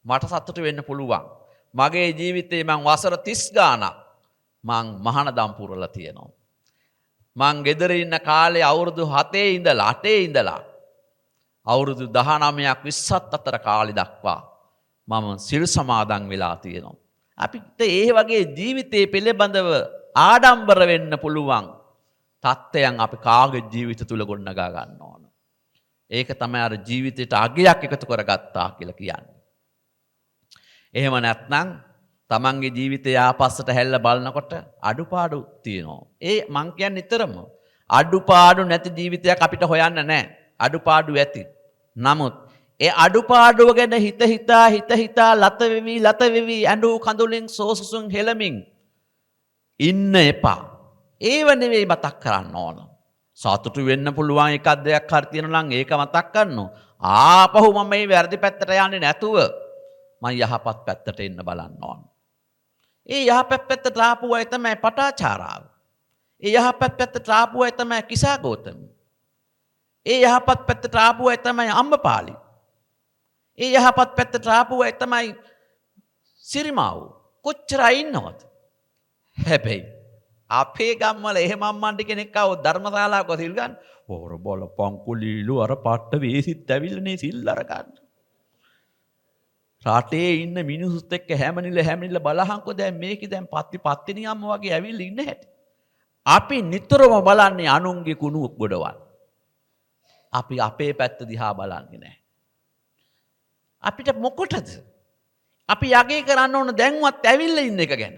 මට සතුටු වෙන්න පුළුවන්. මගේ ජීවිතේ මං වසර 30 ගාණක් මං මහානදම් පුරලා තියෙනවා. මං ගෙදර ඉන්න කාලේ අවුරුදු 8 ඉඳලා අවුරුදු 19ක් 20ත් අතර කාලෙ දක්වා මම සිල් සමාදන් වෙලා තියෙනවා. අපිට ඒ වගේ ජීවිතේ පිළිබඳව ආඩම්බර වෙන්න පුළුවන් තත්ත්වයන් අපි කාගේ ජීවිත තුල ගොඩනගා ගන්න ඕන. ඒක තමයි අර ජීවිතයට අගයක් එකතු කරගත්තා කියලා කියන්නේ. එහෙම නැත්නම් තමන්ගේ ජීවිතය ආපස්සට හැල්ලා බලනකොට අඩුපාඩු තියෙනවා. ඒ මං කියන්නේ නිතරම අඩුපාඩු නැති ජීවිතයක් අපිට හොයන්න නැහැ. අඩුපාඩු ඇති. නමුත් ඒ අඩුපාඩුව ගැන හිත හිතා ලත වෙවි ඇඬු කඳුලින් සෝසුසුන් හෙලමින් ඉන්න එපා. ඒව නෙවෙයි මතක් කරන්න ඕන. සතුටු වෙන්න පුළුවන් එකක් දෙයක් හරි තියෙනවා නම් ඒක මතක් කරනවා. ආපහු මම මේ වැරදි පැත්තට යන්නේ නැතුව මම යහපත් පැත්තට එන්න බලන්න ඕන. ඒ යහපත් පැත්තට ආපු අය තමයි පටාචාරාව. ඒ යහපත් පැත්තට ආපු අය තමයි කිසා ගෞතම. ඒ යහපත් පැත්තට ආපු අය තමයි අම්බපාලි. ඒ යහපත් පැත්තට ආපු අය තමයි සිරිමාව්. කොච්චර අය ඉන්නවද? හැබැයි අපේ ගම්වල එහෙම අම්මන්ට කෙනෙක් ආවොත් ධර්මශාලාවක සිල් ගන්න. "ඕර බලපං කුලීලු අර පට්ට වේසිත් ඇවිල්ලානේ සිල් අරගන්න." රටේ ඉන්න මිනිස්සුත් එක්ක හැමනිල බලහන්කෝ දැන් මේකේ දැන් පත්තිනි අම්ම වගේ ඇවිල්ලා ඉන්න හැටි. අපි නිතරම බලන්නේ අනුන්ගේ කුණු ගොඩවල්. අපි අපේ පැත්ත දිහා බලන්නේ නැහැ. අපිට මොකටද? අපි යගේ කරන්න ඕන දැන්වත් ඇවිල්ලා ඉන්න එක ගැන.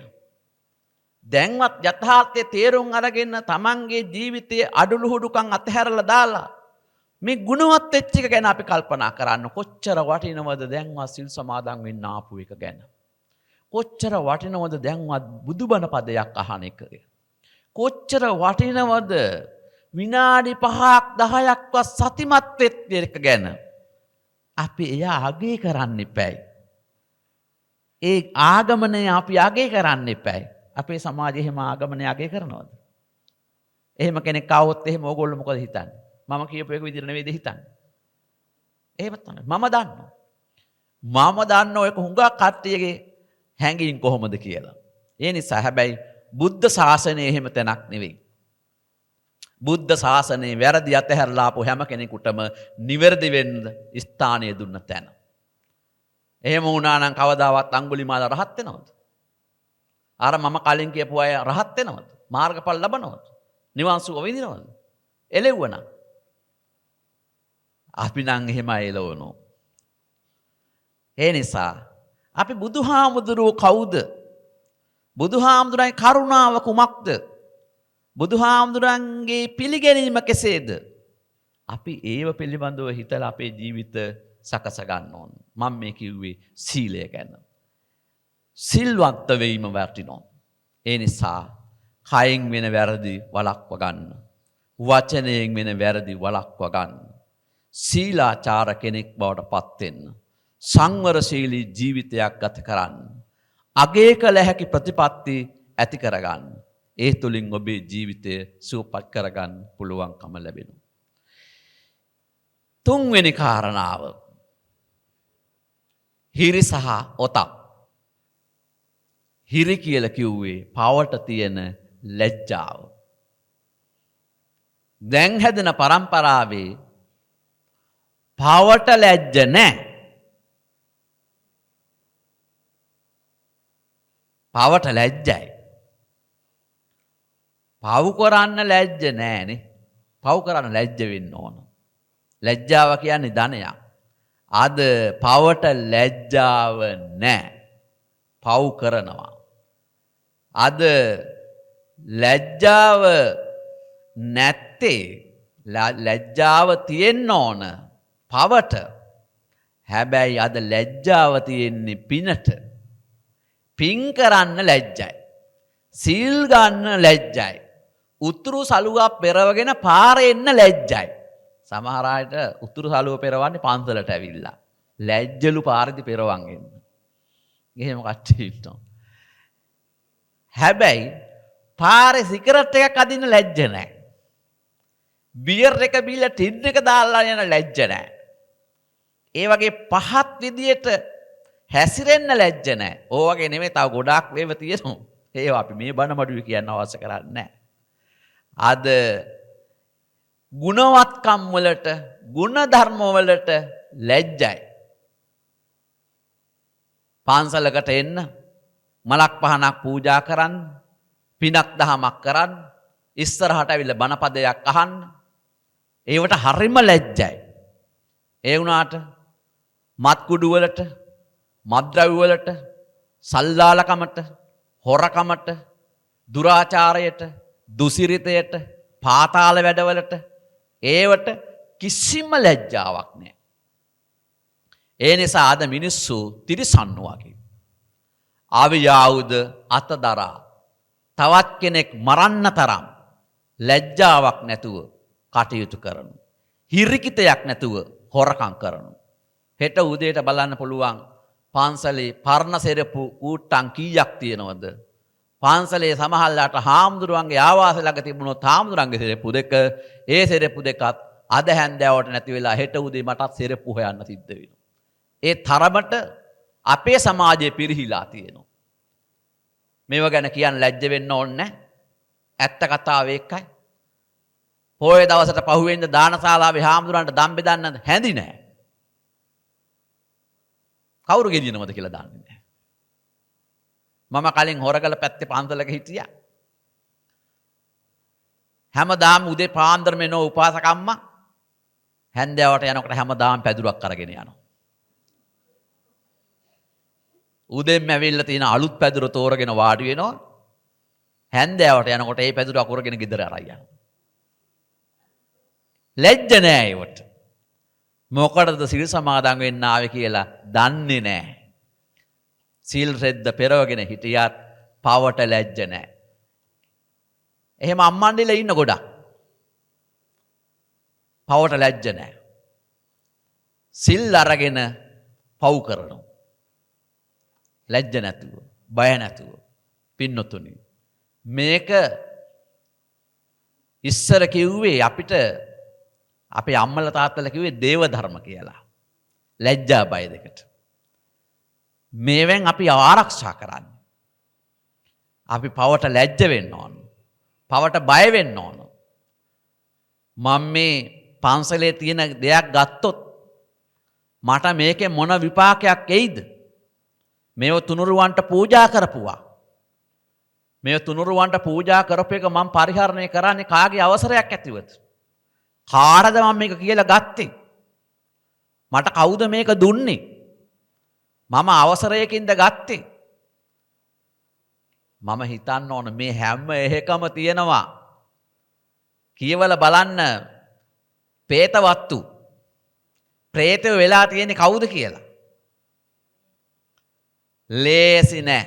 දැන්වත් යථාර්ථයේ තේරුම් අරගෙන තමන්ගේ ජීවිතයේ අඩලුහුඩුකම් අතහැරලා දාලා මේ ගුණවත් වෙච්ච එක ගැන අපි කල්පනා කරන්න. කොච්චර වටිනවද දැන්වත් සිල් සමාදන් වෙන්න ආපු එක ගැන. කොච්චර වටිනවද දැන්වත් බුදුබණ පදයක් අහන එක. කොච්චර වටිනවද විනාඩි 5ක් 10ක්වත් සතිමත් වෙච්ච එක ගැන. අපි එයා අගය කරන්න එපැයි. ඒ ආගමනය අපි අගය කරන්න එපැයි. අපේ සමාජයේ එහෙම ආගමනය අගය කරනවද? එහෙම කෙනෙක් ආවොත් එහෙම ඕගොල්ලෝ මොකද හිතන්නේ? මම කියපු එක විදිහට නෙවෙයිද හිතන්නේ? එහෙම තමයි. මම දන්නවා ඒක හුඟක් කට්ටියගේ හැඟීම් කොහොමද කියලා. ඒ නිසා හැබැයි බුද්ධ ශාසනය එහෙම තැනක් නෙවෙයි. බුද්ධ ශාසනයේ වැරදි අතහැරලා ආපු හැම කෙනෙකුටම නිවැරදි වෙන්න ස්ථානය දුන්න තැන. එහෙම වුණා නම් කවදාවත් අඟුලිමාල රහත් වෙනවද? අර මම කලින් කියපු අය රහත් වෙනවද? මාර්ගඵල ලබනවද? නිවන් සුව විඳිනවද? එළෙව්වනම් අපි නම් එහෙමයි එළවනෝ. ඒ නිසා අපි බුදුහාමුදුරුවෝ කවුද? බුදුහාමුදුරන්ගේ කරුණාව කුමක්ද? බුදුහාමුදුරන්ගේ පිළිගැනීම කෙසේද? අපි ඒව පිළිබඳව හිතලා අපේ ජීවිත සකස ගන්න ඕන. මම මේ කිව්වේ සීලය ගැන. සිල්වත් වෙීම වටිනවා. ඒ නිසා කයෙන් වෙන වැරදි වළක්ව ගන්න. වචනයෙන් වෙන වැරදි වළක්ව ගන්න. සීලාචාර කෙනෙක් බවට පත් වෙන්න. සංවරශීලී ජීවිතයක් ගත කරන්න. අගය කළ හැකි ප්‍රතිපත්ති ඇති කරගන්න. ඒ තුළින් ඔබේ ජීවිතය සුවපත් කරගන්න පුළුවන්කම ලැබෙනවා. තුන්වෙනි කාරණාව හිරි සහ ඔතක්. හිරි කියලා කිව්වේ පවට තියෙන ලැජ්ජාව. දැන් හැදෙන පරම්පරාවේ පවට ලැජ්ජ නැහැ. පවට ලැජ්ජයි. පව් කරන්න ලැජ්ජ නෑනේ. පව් කරන්න ලැජ්ජ වෙන්න ඕන. ලැජ්ජාව කියන්නේ ධනයක්. අද පවට ලැජ්ජාව නෑ. පව් කරනවා. අද ලැජ්ජාව නැත්තේ ලැජ්ජාව තියෙන්න ඕන පවට. හැබැයි අද ලැජ්ජාව තියෙන්නේ පිනට. පින් කරන්න ලැජ්ජයි. සීල් ගන්න ලැජ්ජයි. උතුරු සලුවක් පෙරවගෙන පාරේ එන්න ලැජ්ජයි. සමහර අයට උතුරු සලුව පෙරවන්නේ පන්සලට ඇවිල්ලා. ලැජ්ජලු පාරේදී පෙරවන් එන්න. එහෙම කට්ටිය ඉන්නවා. හැබැයි පාරේ සිගරට් එකක් අදින්න ලැජ්ජ නැහැ. බියර් එක බීලා ටින් එක දාලා යන ලැජ්ජ නැහැ. ඒ වගේ පහත් විදියට හැසිරෙන්න ලැජ්ජ නැහැ. ඕ වගේ නෙමෙයි තව ගොඩාක් වේව තියෙනවා. ඒවා අපි මේ බණ මඩුවේ කියන්න අවශ්‍ය කරන්නේ නැහැ. අද ගුණවත්කම් වලට, ගුණ ධර්ම වලට ලැජ්ජයි. පන්සලකට එන්න, මලක් පහනක් පූජා කරන්න, පිනක් දහමක් කරන්න, ඉස්සරහට ඇවිල්ලා බණපදයක් අහන්න. ඒවට හරිම ලැජ්ජයි. ඒ වුණාට මත් කුඩු වලට, මත්ද්‍රව්‍ය වලට, සල්ලාලකමට, හොරකමට, දුරාචාරයට, දුසිරිතයට, පාතාල වැඩවලට ඒවට කිසිම ලැජ්ජාවක් නැහැ. ඒ නිසා අද මිනිස්සු තිරිසන්නු වගේ. ආවියාවුද අතදරා තවත් කෙනෙක් මරන්න තරම් ලැජ්ජාවක් නැතුව කටයුතු කරනු. හිරිකිතයක් නැතුව හොරකම් කරනු. හෙට උදේට බලන්න පුළුවන් පන්සලේ පරණ සෙරපු ඌට්ටම් කීයක් තියෙනවද? පන්සලේ සමහරලාට හාමුදුරුවන්ගේ ආවාස ළඟ තිබුණොත් හාමුදුරන්ගේ සෙරෙප්පු දෙක ඒ සෙරෙප්පු දෙකත් අද හැන්දෑවට නැති වෙලා හෙට උදේ මටත් සෙරෙප්පු හොයන්න සිද්ධ වෙනවා. ඒ තරමට අපේ සමාජයේ පිරිහිලා තියෙනවා. මේව ගැන කියන්න ලැජ්ජ වෙන්න ඕනේ නැහැ. ඇත්ත කතාව ඒකයි. පොයේ දවසට පහුවෙන්ද දානශාලාවේ හාමුදුරන්ට දන් බෙදන්න හැඳි නැහැ. කවුරු ගෙනියනවද කියලා දන්නේ නැහැ. මම කලින් හොරගල පැත්තේ පන්සලක හිටියා. හැමදාම උදේ පාන්දර මෙනෝ උපාසකම්මා හැන්දෑවට යනකොට හැමදාම පැදුරක් අරගෙන යනවා. උදෙන්ම ඇවිල්ලා තියෙන අලුත් පැදුර තෝරගෙන වාඩි වෙනවා. හැන්දෑවට යනකොට ඒ පැදුර අකුරගෙන ගෙදර අරන් යනවා. ලැජ්ජ නෑ ඒවට. මොකටද සිල් සමාදන් වෙන්න ආවේ කියලා දන්නේ නෑ. සිල් රෙද්ද පෙරවගෙන හිටියත් පවට ලැජ්ජ නෑ. එහෙම අම්මන්ඩිලා ඉන්න ගොඩක්. පවට ලැජ්ජ නෑ. සිල් අරගෙන පව් කරනවා. ලැජ්ජ නැතුව, බය නැතුව. පින්නතුනි. මේක ඉස්සර කිව්වේ අපිට අපේ අම්මලා තාත්තලා කිව්වේ දේව ධර්ම කියලා. ලැජ්ජා බය දෙකට. මේවෙන් අපි ආරක්ෂා කරන්නේ. අපි පවට ලැජ්ජ වෙන්න ඕන. පවට බය වෙන්න ඕන. මම මේ පන්සලේ තියෙන දෙයක් ගත්තොත් මට මේකේ මොන විපාකයක් එයිද? මේව තුනුරුවන්ට පූජා කරපුවා. මේ තුනුරුවන්ට පූජා කරපු එක මම පරිහරණය කරන්නේ කාගේ අවසරයක් ඇතිවද? කාටද මම මේක කියලා ගත්තේ? මට කවුද මේක දුන්නේ? මම අවසරයකින්ද ගත්තේ? මම හිතන්න ඕන මේ හැම එකම තියෙනවා. කියවල බලන්න പ്രേතවත්තු. പ്രേතය වෙලා තියෙන්නේ කවුද කියලා. ලේසි නෑ.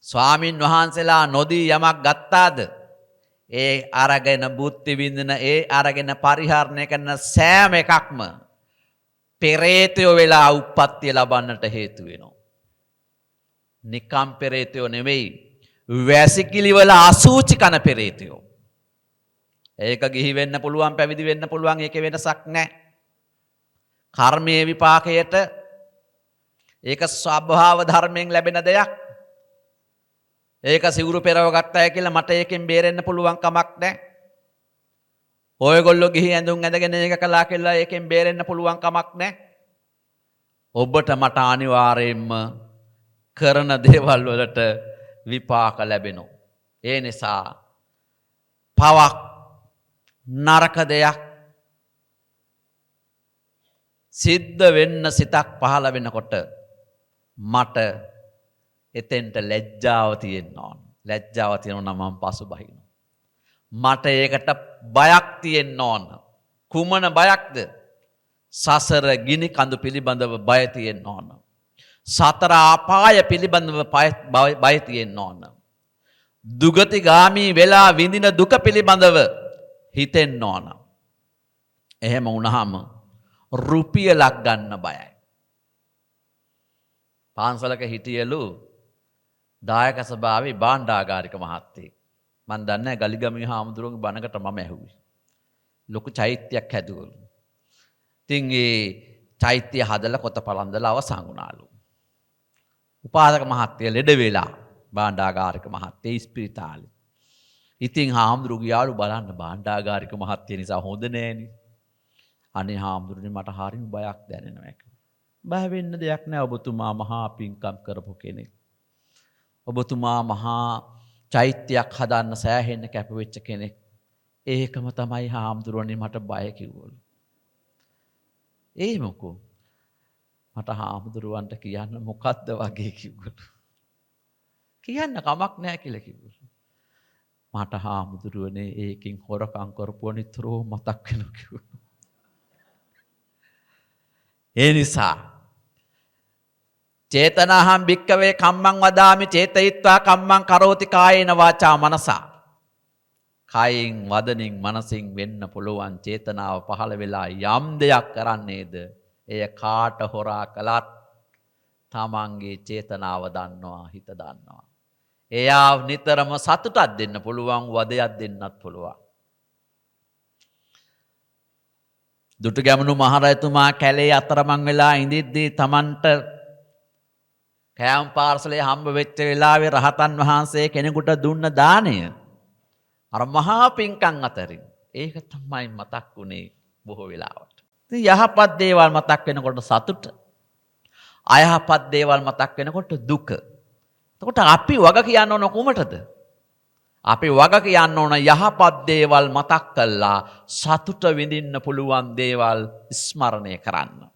ස්වාමින් වහන්සේලා නොදී යමක් ගත්තාද? ඒ අරගෙන බුද්ධි විඳින ඒ අරගෙන පරිහරණය කරන සෑම එකක්ම පෙරේතයෝ වෙලා උප්පත්තිය ලබන්නට හේතු වෙනවා. නිකම් පෙරේතයෝ නෙවෙයි වැසිකිලි වල අසූචි කන පෙරේතයෝ. ඒක ගිහි වෙන්න පුළුවන් පැවිදි වෙන්න පුළුවන් ඒකේ වෙනසක් නැහැ. කර්මයේ විපාකයට ඒක ස්වභාව ධර්මයෙන් ලැබෙන දෙයක්. ඒක සිවුරු පෙරව ගත්තා කියලා මට ඒකෙන් බේරෙන්න පුළුවන් කමක් නැහැ. ඔයගොල්ලෝ ගිහි ඇඳුම් ඇඳගෙන ඒක කළා කියලා ඒකෙන් බේරෙන්න පුළුවන් කමක් නැහැ. ඔබට මට අනිවාර්යයෙන්ම කරන දේවල් වලට විපාක ලැබෙනවා. ඒ නිසා පවක් නරක දෙයක් සිද්ධ වෙන්න සිතක් පහළ වෙනකොට මට එතෙන්ට ලැජ්ජාව තියෙන්න ඕන. ලැජ්ජාව තියෙනවා නම් මම පසුබහිනවා. මට ඒකට බයක් තියෙන්න ඕන. කුමන බයක්ද? සසර ගිනි කඳු පිළිබඳව බය තියෙන්න ඕන. සතර අපාය පිළිබඳව බය තියෙන්න ඕන. දුගතිගාමී වෙලා විඳින දුක පිළිබඳව හිතෙන්න ඕන. එහෙම වුණාම රුපියලක් ගන්න බයයි. පාන්සලක හිටියලු දායක සභාවේ භාණ්ඩාගාරික මහත්තයෙක්. මම දන්නේ ගලිගමේ හාමුදුරුවන්ගේ බණකට මම ඇහුවේ. ලොකු චෛත්‍යයක් හැදුවලු. ඉතින් ඒ චෛත්‍ය හදලා කොත පළඳලා අවසන් වුණාලු. උපාසක මහත්තයා ලෙඩ වෙලා භාණ්ඩාගාරික මහත්තයා ඉස්පිරිතාලේ. ඉතින් හාමුදුරුවෝ ගියාලු බලන්න භාණ්ඩාගාරික මහත්තයා නිසා හොඳ නෑනේ. අනේ හාමුදුරනේ මට හරිම බයක් දැනෙනවා කියලා. බය වෙන්න දෙයක් නෑ. ඔබතුමා මහා පින්කම් කරපු කෙනෙක්. ඔබතුමා මහා චෛත්‍යයක් හදන්න සෑහෙන්න කැපවෙච්ච කෙනෙක්. ඒකම තමයි හාමුදුරනේ මට බය කිව්වලු. ඒ මොකෝ? මට හාමුදුරුවන්ට කියන්න මොකද්ද වගේ කිව්වලු. කියන්න කමක් නෑ කියලා කිව්වලු. මට හාමුදුරුවනේ ඒකෙන් හොරකම් කරපුවා නිතරම මතක් වෙනවා කිව්වලු. ඒ නිසා චේතනාහං භික්කවේ කම්මං වදාමි චේතයිත්වා කම්මං කරෝති කායේන වාචා මනසා. කායෙන් වදනින් මනසින් වෙන්න පුළුවන් චේතනාව පහළ වෙලා යම් දෙයක් කරන්නේද එය කාට හොරා කළත් තමන්ගේ චේතනාව දන්නවා, හිත දන්නවා. එයා නිතරම සතුටක් දෙන්න පුළුවන්, වදයක් දෙන්නත් පුළුවන්. දුටුගැමුණු මහරජතුමා කැලේ අතරමං වෙලා ඉඳිද්දී තමන්ට කෑම පාර්සලේ හම්බ වෙච්ච වෙලාවේ රහතන් වහන්සේ කෙනෙකුට දුන්න දාණය අර මහා පිංකම් අතරින් ඒක තමයි මතක් වුණේ බොහෝ වෙලාවට. ඉතින් යහපත් දේවල් මතක් වෙනකොට සතුට, අයහපත් දේවල් මතක් වෙනකොට දුක. එතකොට අපි වග කියන්න ඕන කොමටද? අපි වග කියන්න ඕන යහපත් දේවල් මතක් කළා සතුට විඳින්න පුළුවන් දේවල් ස්මරණය කරන්න.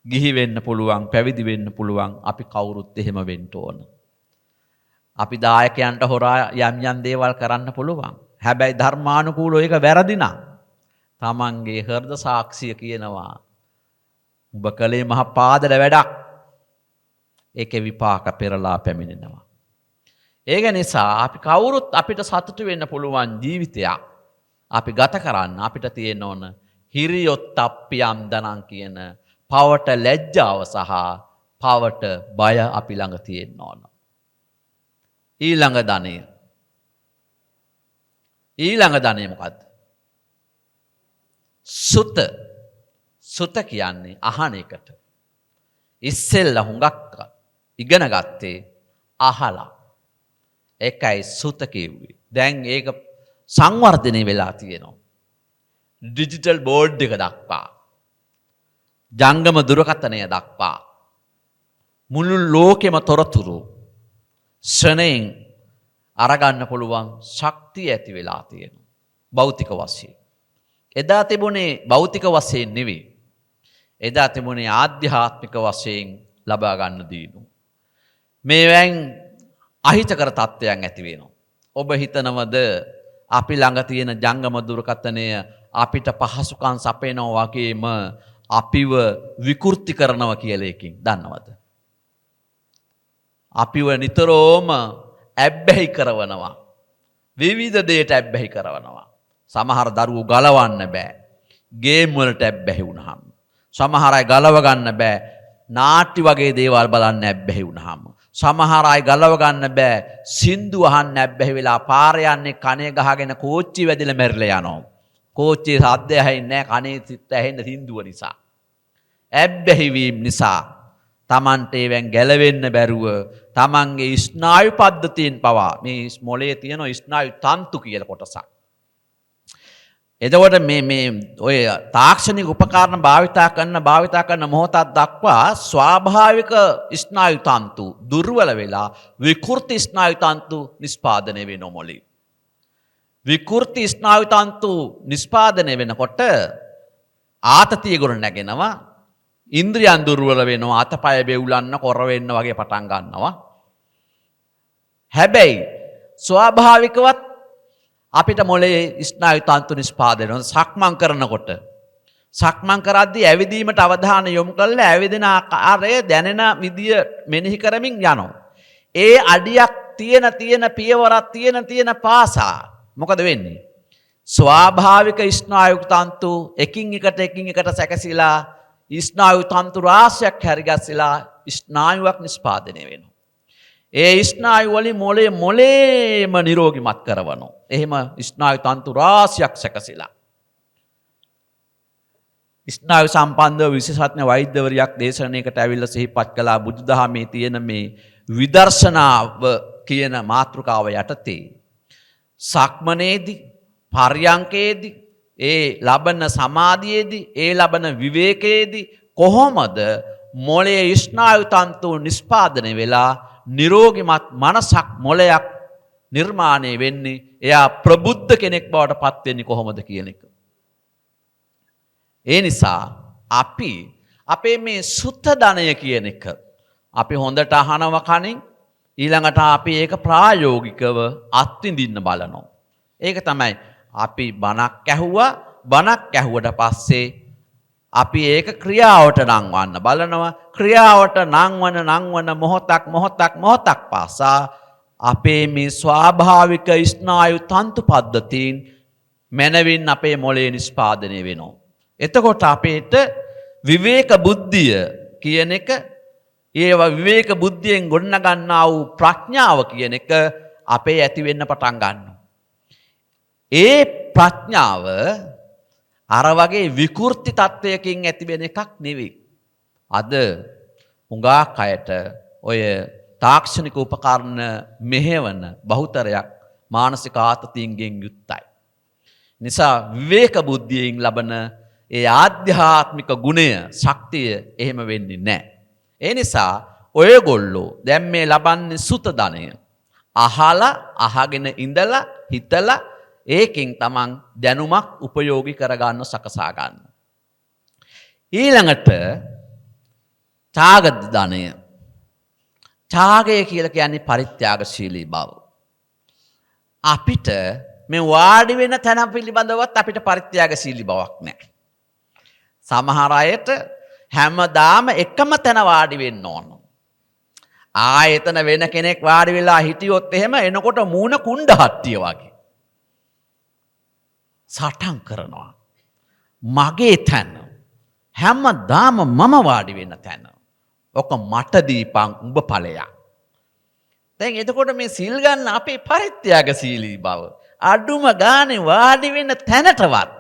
ගිහි වෙන්න පුළුවන්, පැවිදි වෙන්න පුළුවන්. අපි කවුරුත් එහෙම වෙන්න ඕන. අපි දායකයන්ට හොරා යම් දේවල් කරන්න පුළුවන්. හැබැයි ධර්මානුකූලව ඒක වැරදි නම් තමන්ගේ හෘද සාක්ෂිය කියනවා උඹ කලේ මහ පාදල වැඩක්. ඒකේ විපාක පෙරලා පැමිණෙනවා. ඒක නිසා අපි කවුරුත් අපිට සතුටු වෙන්න පුළුවන් ජීවිතයක් අපි ගත කරන්න අපිට තියෙන්න ඕන හිරියොත්ප්පියම් දනං කියන පවට ලැජ්ජාව සහ පවට බය අපි ළඟ තියෙන්න ඕන. ඊළඟ ධනය මොකද්ද? සුත කියන්නේ අහන එකට. ඉස්සෙල්ලා හුඟක් ඉගෙන ගත්තේ අහලා. ඒකයි සුත කිව්වේ. දැන් ඒක සංවර්ධනය වෙලා තියෙනවා. ඩිජිටල් බෝඩ් එක දක්වා, ජංගම දුරකථනය දක්වා මුළු ලෝකෙම තොරතුරු ශ්‍රණයෙන් අරගන්න පුළුවන් ශක්තිය ඇති වෙලා තියෙනවා භෞතික වශයෙන්. එදා තිබුණේ භෞතික වශයෙන් නෙවෙයි. එදා තිබුණේ ආධ්‍යාත්මික වශයෙන් ලබා ගන්න දිනු. මේවෙන් අහිතකර තත්ත්වයන් ඇති වෙනවා. ඔබ හිතනවද අපි ළඟ තියෙන ජංගම දුරකථනය අපිට පහසුකම් සපයනවා වගේම අපිව විකෘති කරනවා කියලා එකකින් දන්නවද? අපිව නිතරම ඇබ්බැහි කරවනවා. විවිධ දේට ඇබ්බැහි කරවනවා. සමහර දරුවෝ ගලවන්න බෑ. ගේම් වලට ඇබ්බැහි වුණාම. සමහර අය ගලව ගන්න බෑ. නාට්‍ය වගේ දේවල් බලන්න ඇබ්බැහි වුණාම. සමහර අය ගලව ගන්න බෑ. සින්දු අහන්න ඇබ්බැහි වෙලා පාර යන්නේ කනේ ගහගෙන කෝච්චි වැදිලා මැරිලා යනවා. කෝච්චියේ සද්ද ඇහෙන්නේ නැහැ කනේ සිත් ඇහෙන්න සින්දුව නිසා. ඇබ්බැහි වීම නිසා තමන්ට ඒවෙන් ගැලවෙන්න බැරුව තමන්ගේ ස්නායු පද්ධතියෙන් පවා මේ මොළයේ තියෙන ස්නායු තන්තු කියලා කොටසක්. එතකොට මේ ඔය තාක්ෂණික උපකරණ භාවිතා කරන මොහොතක් දක්වා ස්වාභාවික ස්නායු තන්තු දුර්වල වෙලා විකෘති ස්නායු තන්තු නිෂ්පාදනය වෙනවා මොළේ. විකෘති ස්නායු තන්තු නිෂ්පාදනය වෙනකොට ආතතිය ගොඩ නැගෙනවා. ඉන්ද්‍රියන් දුර්වල වෙනවා, අතපය බෙවුලන්න, කොර වෙන්න වගේ පටන් ගන්නවා. හැබැයි ස්වාභාවිකවත් අපිට මොළේ ස්නායු තන්තු නිෂ්පාදනය වෙනවා සක්මන් කරනකොට. සක්මන් කරද්දී ඇවිදීමට අවධානය යොමු කරලා ඇවිදින ආකාරය දැනෙන විදිය මෙනෙහි කරමින් යනවා. ඒ අඩියක් තියෙන පියවරක් තියෙන පාසා මොකද වෙන්නේ? ස්වාභාවික ස්නායු තන්තු එකින් එකට සැකසීලා ස්නායු තන්තු රාශියක් හැරිගස්සලා ස්නායුවක් නිෂ්පාදනය වෙනවා. ඒ ස්නායු වලින් මොළේම නිරෝගීමත් කරවනවා. එහෙම ස්නායු තන්තු රාශියක් සැකසීලා. ස්නායු සම්බන්ධව විශේෂඥ වෛද්‍යවරියක් දේශනයකට ඇවිල්ලා සිහිපත් කළා බුදුදහමේ තියෙන මේ විදර්ශනාව කියන මාතෘකාව යටතේ සක්මනේදී පර්යංකේදී ඒ ලබන සමාධියේදී ඒ ලබන විවේකයේදී කොහොමද මොළයේ ස්නායු තන්තු නිෂ්පාදනය වෙලා නිරෝගීමත් මනසක් මොළයක් නිර්මාණය වෙන්නේ? එයා ප්‍රබුද්ධ කෙනෙක් බවට පත් වෙන්නේ කොහොමද කියන එක. ඒ නිසා අපි අපේ මේ සුත්ත ධනය කියන එක අපි හොඳට අහනව කනින් ඊළඟට අපි ඒක ප්‍රායෝගිකව අත්විඳින්න බලනවා. ඒක තමයි අපි බණක් ඇහුවට පස්සේ අපි ඒක ක්‍රියාවට නංවන්න බලනවා. ක්‍රියාවට නංවන මොහොතක් පාසා අපේ මේ ස්වාභාවික ස්නායු තන්තු පද්ධතීන් මනවින් අපේ මොළේ නිෂ්පාදනය වෙනවා. එතකොට අපේට විවේක බුද්ධිය කියන එක ඒවා විවේක බුද්ධියෙන් ගොඩනගන්නා වූ ප්‍රඥාව කියන එක අපේ ඇති වෙන්න පටන් ගන්නවා. ඒ ප්‍රඥාව අර වගේ විකෘති තත්වයකින් ඇති වෙන එකක් නෙවෙයි. අද හුඟක් අයට ඔය තාක්ෂණික උපකරණ මෙහෙවන බහුතරයක් මානසික ආතතියින්ගෙන් යුක්තයි. නිසා විවේක බුද්ධියෙන් ලබන ඒ ආධ්‍යාත්මික ගුණය ශක්තිය එහෙම වෙන්නේ නැහැ. ඒ නිසා ඔයගොල්ලෝ දැන් මේ ලබන්නේ සුත ධනය. අහලා අහගෙන ඉඳලා හිතලා ඒකෙන් තමන් දැනුමක් උපයෝගී කරගන්න සකසා ගන්න. ඊළඟට ත්‍යාග ධනය. ත්‍යාගය කියලා කියන්නේ පරිත්‍යාගශීලී බව. අපිට මේ වාඩි වෙන තැන පිළිබඳවත් අපිට පරිත්‍යාගශීලී බවක් නැහැ. සමහර අයට හැමදාම එකම තැන වාඩි වෙන්න ඕන. ආයතන වෙන කෙනෙක් වාඩි වෙලා හිටියොත් එහෙම එනකොට මූණ කුණ්ඩ හට්ටිය වගේ. සටන් කරනවා. මගේ තැන. හැමදාම මම වාඩි වෙන තැන. ඔක මට දීපන් උඹ ඵලයක්. දැන් එතකොට මේ සිල් ගන්න අපේ පරිත්‍යාගශීලී බව අඩුම ගානේ වාඩි වෙන තැනටවත්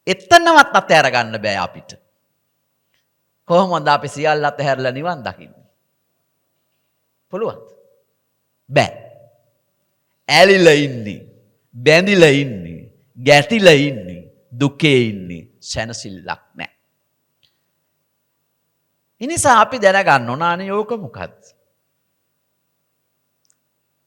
එතනවත් අතහැර ගන්න බෑ අපිට. කොහොමද අපි සියල්ල අතහැරලා නිවන් දකින්නේ? පුළුවන්ද? බෑ. ඇලිලා ඉන්නේ, බැඳිලා ඉන්නේ, ගැටිලා ඉන්නේ, දුකේ ඉන්නේ, සැනසෙල්ලක් නැහැ. ඉනිසා අපි දැනගන්න ඕන අනේ ඕක මොකද්ද?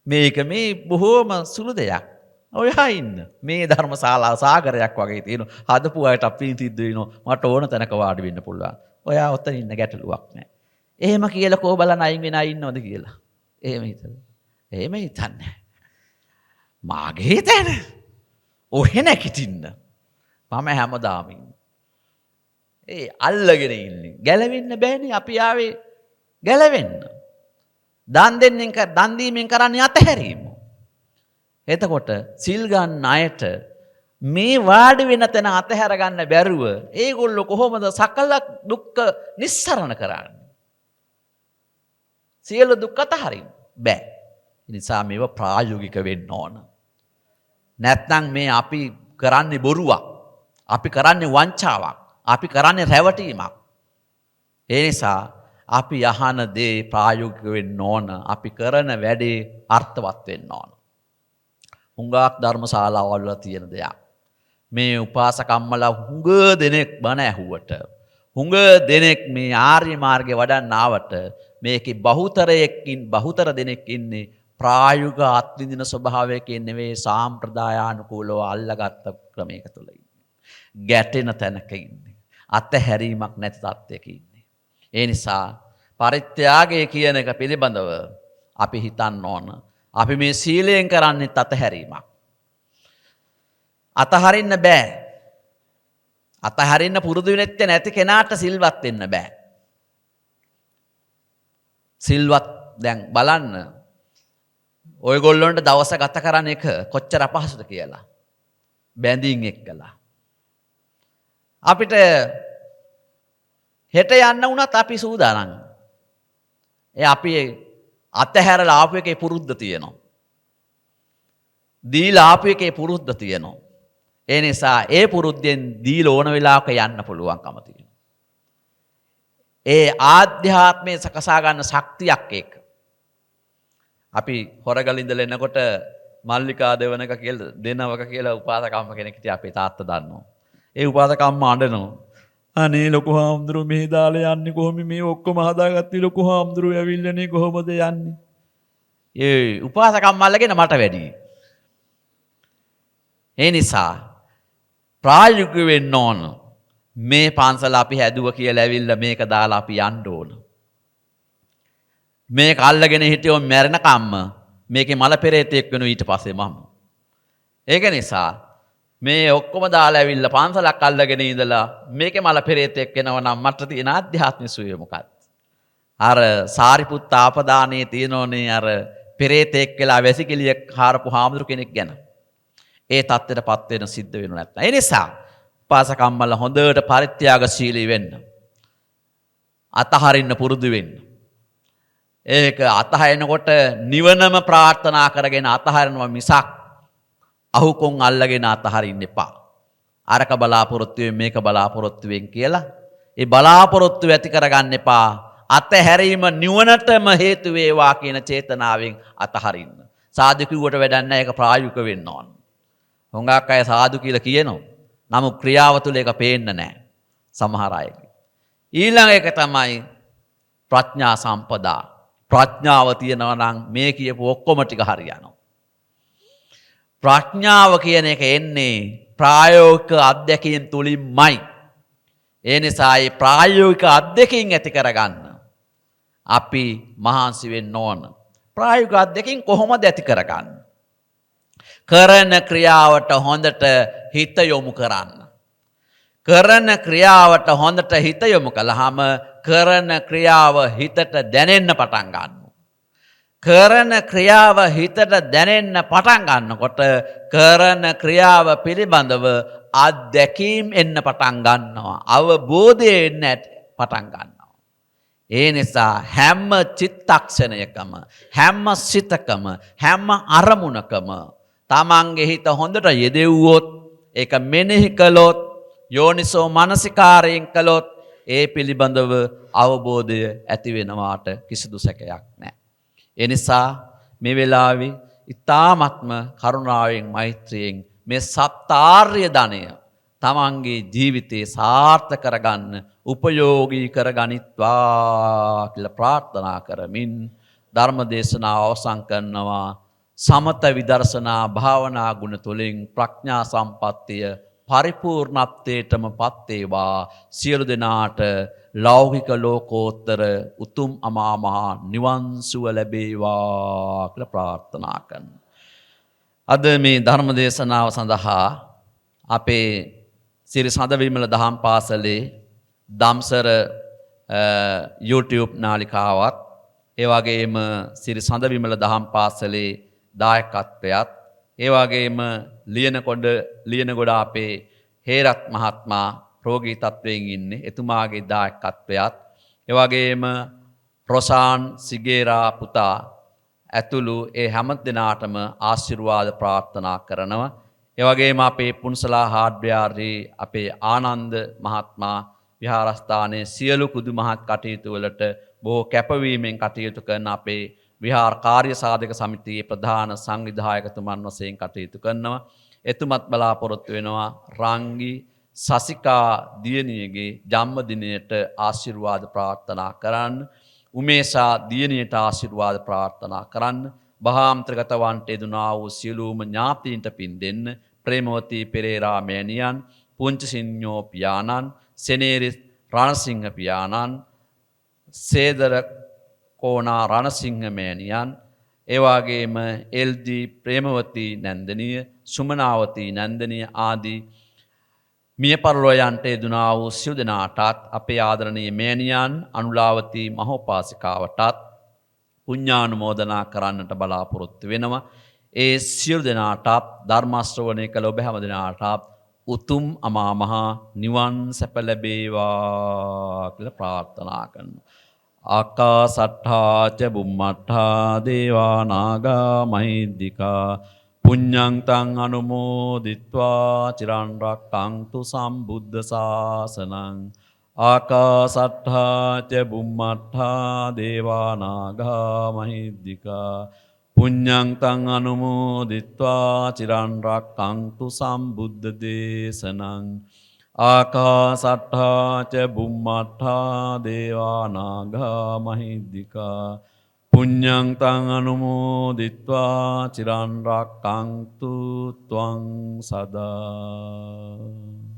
මේක මේ බොහෝම සුළු දෙයක්. ඔයා ඉන්න. මේ ධර්මශාලා සාගරයක් වගේ තියෙන. හදපු අයට අපි සිද්ධ වෙනවා. මට ඕන තැනක වාඩි වෙන්න පුළුවන්. ඔයා ඔතන ඉන්න ගැටලුවක් නැහැ. එහෙම කියලා කෝ බලන අයින් වෙන අය ඉන්නවද කියලා. එහෙම හිතලා. එහෙම හිතන්නේ. මාගේ තැන. ඔහෙ නැගිටින්න. මම හැමදාම ඉන්නේ. ඒ අල්ලගෙන ඉන්නේ. ගැලවෙන්න බෑනේ අපි ආවේ ගැලවෙන්න. දන් දීමෙන් කරන්නේ අතහැරීම. එතකොට සිල් ගන්න අයට මේ වාඩි වෙන තැන අතහැර ගන්න බැරුව ඒගොල්ලෝ කොහොමද සකල දුක්ඛ නිස්සරණ කරන්නේ? සියලු දුක් අතහරින්න බෑ. ඒ නිසා මේව ප්‍රායෝගික වෙන්න ඕන. නැත්නම් මේ අපි කරන්නේ බොරුවක්. අපි කරන්නේ වංචාවක්. අපි කරන්නේ රැවටීමක්. ඒ නිසා අපි අහන දේ ප්‍රායෝගික වෙන්න ඕන. අපි කරන වැඩේ අර්ථවත් වෙන්න ඕන. හුඟක් ධර්මශාලාවල් වල තියෙන දෙයක්. මේ උපාසකම්මලා හුඟ දෙනෙක් බණ ඇහුවට හුඟ දෙනෙක් මේ ආර්ය මාර්ගේ වඩන්න ආවට මේකේ බහුතර දෙනෙක් ඉන්නේ ප්‍රායෝගික අත්විඳින ස්වභාවයකින් නෙවෙයි සාම්ප්‍රදායානුකූලව අල්ලගත්ත ක්‍රමයක තුල ඉන්නේ. ගැටෙන තැනක ඉන්නේ. අතහැරීමක් නැති තත්ත්වයක ඉන්නේ. ඒ නිසා පරිත්‍යාගය කියන එක පිළිබඳව අපි හිතන්න ඕන. අපි මේ සීලයෙන් කරන්නේ අතහැරීමක්. අතහරින්න බෑ. අතහරින්න පුරුදු වෙන්නේ නැති කෙනාට සිල්වත් වෙන්න බෑ. සිල්වත් දැන් බලන්න ඔයගොල්ලොන්ට දවස ගත කරන එක කොච්චර අපහසුද කියලා. බැඳීම් එක්කලා. අපිට හෙට යන්න වුණත් අපි සූදානම්. අපි අතහැරලා ආපු එකේ පුරුද්ද තියෙනවා. දීලා ආපු එකේ පුරුද්ද තියෙනවා. ඒ නිසා ඒ පුරුද්දෙන් දීලා ඕන වෙලාවක යන්න පුළුවන්කම තියෙනවා. ඒ ආධ්‍යාත්මයේ සකසා ගන්න ශක්තියක් ඒක. අපි හොරගල ඉඳලා එනකොට මල්ලිකා දෙවනක කියලා දෙනවක කියලා උපාසකම්ම කෙනෙක් හිටියා අපේ තාත්තා දන්නවා. ඒ උපාසකම්ම අඬනවා. අනේ ලොකු හාමුදුරුවෝ මෙහි දාලා යන්නේ කොහොමද මේ ඔක්කොම හදාගත්තේ ලොකු හාමුදුරුවෝ ඇවිල්ලානේ කොහොමද යන්නේ? ඒ උපාසකම්මල්ලගෙන මට වැඩි. ඒ නිසා ප්‍රායෝගික වෙන්න ඕන. මේ පන්සල අපි හැදුවා කියලා ඇවිල්ලා මේක දාලා අපි යන්න ඕන. මේක අල්ලගෙන හිටියොත් මැරෙනකම්ම මේකේ මල පෙරේතෙක් වෙනවා ඊට පස්සේ මම. ඒක නිසා මේ ඔක්කොම දාලා ඇවිල්ලා පන්සලක් අල්ලගෙන ඉඳලා මේකේ මල පෙරේතෙක් වෙනවා නම් මට තියෙන ආධ්‍යාත්මික සුවය මොකක්ද? අර සාරිපුත්ත ආපදානයේ තියෙනෝනේ අර පෙරේතෙක් වෙලා වැසිකිළියක් හාරපු හාමුදුරු කෙනෙක් ගැන. ඒ தත්ත්වයටපත් වෙන සිද්ධ වෙනු නැත්නම්. ඒ නිසා උපාසකම්මල හොඳට පරිත්‍යාගශීලී වෙන්න. අතහරින්න පුරුදු වෙන්න. ඒක අතහරිනකොට නිවනම ප්‍රාර්ථනා කරගෙන අතහරිනවා මිසක් අහුකොන් අල්ලගෙන අතහරින්න එපා. අරක බලාපොරොත්තුවෙන් මේක බලාපොරොත්තුවෙන් කියලා ඒ බලාපොරොත්තු ඇති කරගන්න එපා. අතහැරීම නිවනටම හේතු වේවා කියන චේතනාවෙන් අතහරින්න. සාදු කිව්වට වැඩක් නැහැ, ඒක ප්‍රායෝගික වෙන්න ඕන. හුඟක් අය සාදු කියලා කියනවා. නමුත් ක්‍රියාව තුළ ඒක පේන්නේ නැහැ සමහර අයගේ. ඊළඟ එක තමයි ප්‍රඥා සම්පදා. ප්‍රඥාව තියෙනවා නම් මේ කියපු ඔක්කොම ටික හරියනවා. ප්‍රඥාව කියන එක එන්නේ ප්‍රායෝගික අත්දැකීම් තුලින්මයි. ඒ නිසා මේ ප්‍රායෝගික අත්දැකීම් ඇති කරගන්න අපි මහන්සි වෙන්න ඕන. ප්‍රායෝගික අත්දැකීම් කොහොමද ඇති කරගන්නේ? කරන ක්‍රියාවට හොඳට හිත යොමු කරන්න. කරන ක්‍රියාවට හොඳට හිත යොමු කළාම කරන ක්‍රියාව හිතට දැනෙන්න පටන් ගන්නවා. කරන ක්‍රියාව හිතට දැනෙන්න පටන් ගන්නකොට කරන ක්‍රියාව පිළිබඳව අත්දැකීම් එන්න පටන් ගන්නවා. අවබෝධය එන්න පටන් ගන්නවා. ඒ නිසා හැම චිත්තක්ෂණයකම හැම සිතකම හැම අරමුණකම තමන්ගේ හිත හොඳට යෙදෙව්වොත් ඒක මෙනෙහි කළොත් යෝනිසෝ මනසිකාරයෙන් කළොත් ඒ පිළිබඳව අවබෝධය ඇති වෙනවාට කිසිදු සැකයක් නැහැ. ඒ නිසා මේ වෙලාවේ ඊ타ත්ම කරුණාවෙන් මෛත්‍රියෙන් මේ සත්‍යාර්ය ධනය තමන්ගේ ජීවිතේ සාර්ථක කරගන්න උපයෝගී කරගනිත්වා කියලා ප්‍රාර්ථනා කරමින් ධර්ම දේශනාව අවසන් කරනවා. සමත විදර්ශනා භාවනා ගුණ තුළින් ප්‍රඥා සම්පත්තිය පරිපූර්ණත්වයටම පත් වේවා. සියලු දෙනාට ලෞකික ලෝකෝත්තර උතුම් අමා මහ නිවන් සුව ලැබේවා කියලා ප්‍රාර්ථනා කරනවා. අද මේ ධර්ම දේශනාව සඳහා අපේ සිරි සඳ විමල දහම් පාසලේ දම්සර YouTube නාලිකාවත් ඒ වගේම සිරි සඳ විමල දහම් පාසලේ දායකත්වයත් ඒ වගේම ලියනගොඩ අපේ හේරත් මහත්මයා රෝගී තත්වයෙන් ඉන්නේ එතුමාගේ දායකත්වයත් ඒ වගේම රොසාන් සිගේරා පුතා ඇතුළු ඒ හැම දිනාටම ආශිර්වාද ප්‍රාර්ථනා කරනවා. ඒ වගේම අපේ පුන්සලා හාඩ්‍යාරේ අපේ ආනන්ද මහත්මයා විහාරස්ථානයේ සියලු කුදු මහත් කටයුතු වලට බොහෝ කැපවීමෙන් කටයුතු කරන අපේ විහාර කාර්ය සාධක සමිතියේ ප්‍රධාන සංවිධායකතුමන් වශයෙන් කටයුතු කරනවා. එතුමත් බලාපොරොත්තු වෙනවා රංගි සසිකා දියණියගේ ජන්මදිනයට ආශිර්වාද ප්‍රාර්ථනා කරන්න. උමේෂා දියණියට ආශිර්වාද ප්‍රාර්ථනා කරන්න. බහාම්ත්‍රගත වන්ට යෙදුනා වූ සියලුම ඥාතීන්ට පින් දෙන්න. ප්‍රේමවතී පෙරේරා මෑණියන්, පුංචි සිඤ්ඤෝ පියාණන්, සෙනේරි රණසිංහ පියාණන්, සේදර කෝනා රණසිංහ මෑණියන්, ඒ වගේම එල්.ඩී. ප්‍රේමවතී නැන්දනිය, සුමනාවතී නැන්දනිය ආදී මිය පරලොව යන්ට යෙදුනා වූ සියලු දෙනාටත් අපේ ආදරණීය මෑණියන් අනුලාවතී මහෝපාසිකාවටත් පුණ්‍යානුමෝදනා කරන්නට බලාපොරොත්තු වෙනවා. ඒ සියලු දෙනාටත් ධර්ම ශ්‍රවණය කළ ඔබ හැම දෙනාටත් උතුම් අමා මහ නිවන් සැප ලැබේවා කියලා ප්‍රාර්ථනා කරනවා. ආකාසට්ඨා ච බුම්මට්ඨා දේවා නාග මහිද්దికා පුඤ්ඤං තං අනුමෝදිත්වා චිරන් රක්ඛන්තු සම්බුද්ධ ශාසනං. ආකාසට්ඨා ච බුම්මට්ඨා දේවා නාග මහිද්దికා පුඤ්ඤං තං අනුමෝදිත්වා චිරන් රක්ඛන්තු සම්බුද්ධ දේශනං. ආකාසට්ඨා ච බුම්මට්ඨා දේවා නාග මහිද්దికා පුඤ්ඤං තං අනුමෝදිත්වා චිරන් රක්ඛන්තු ත්වං සදා.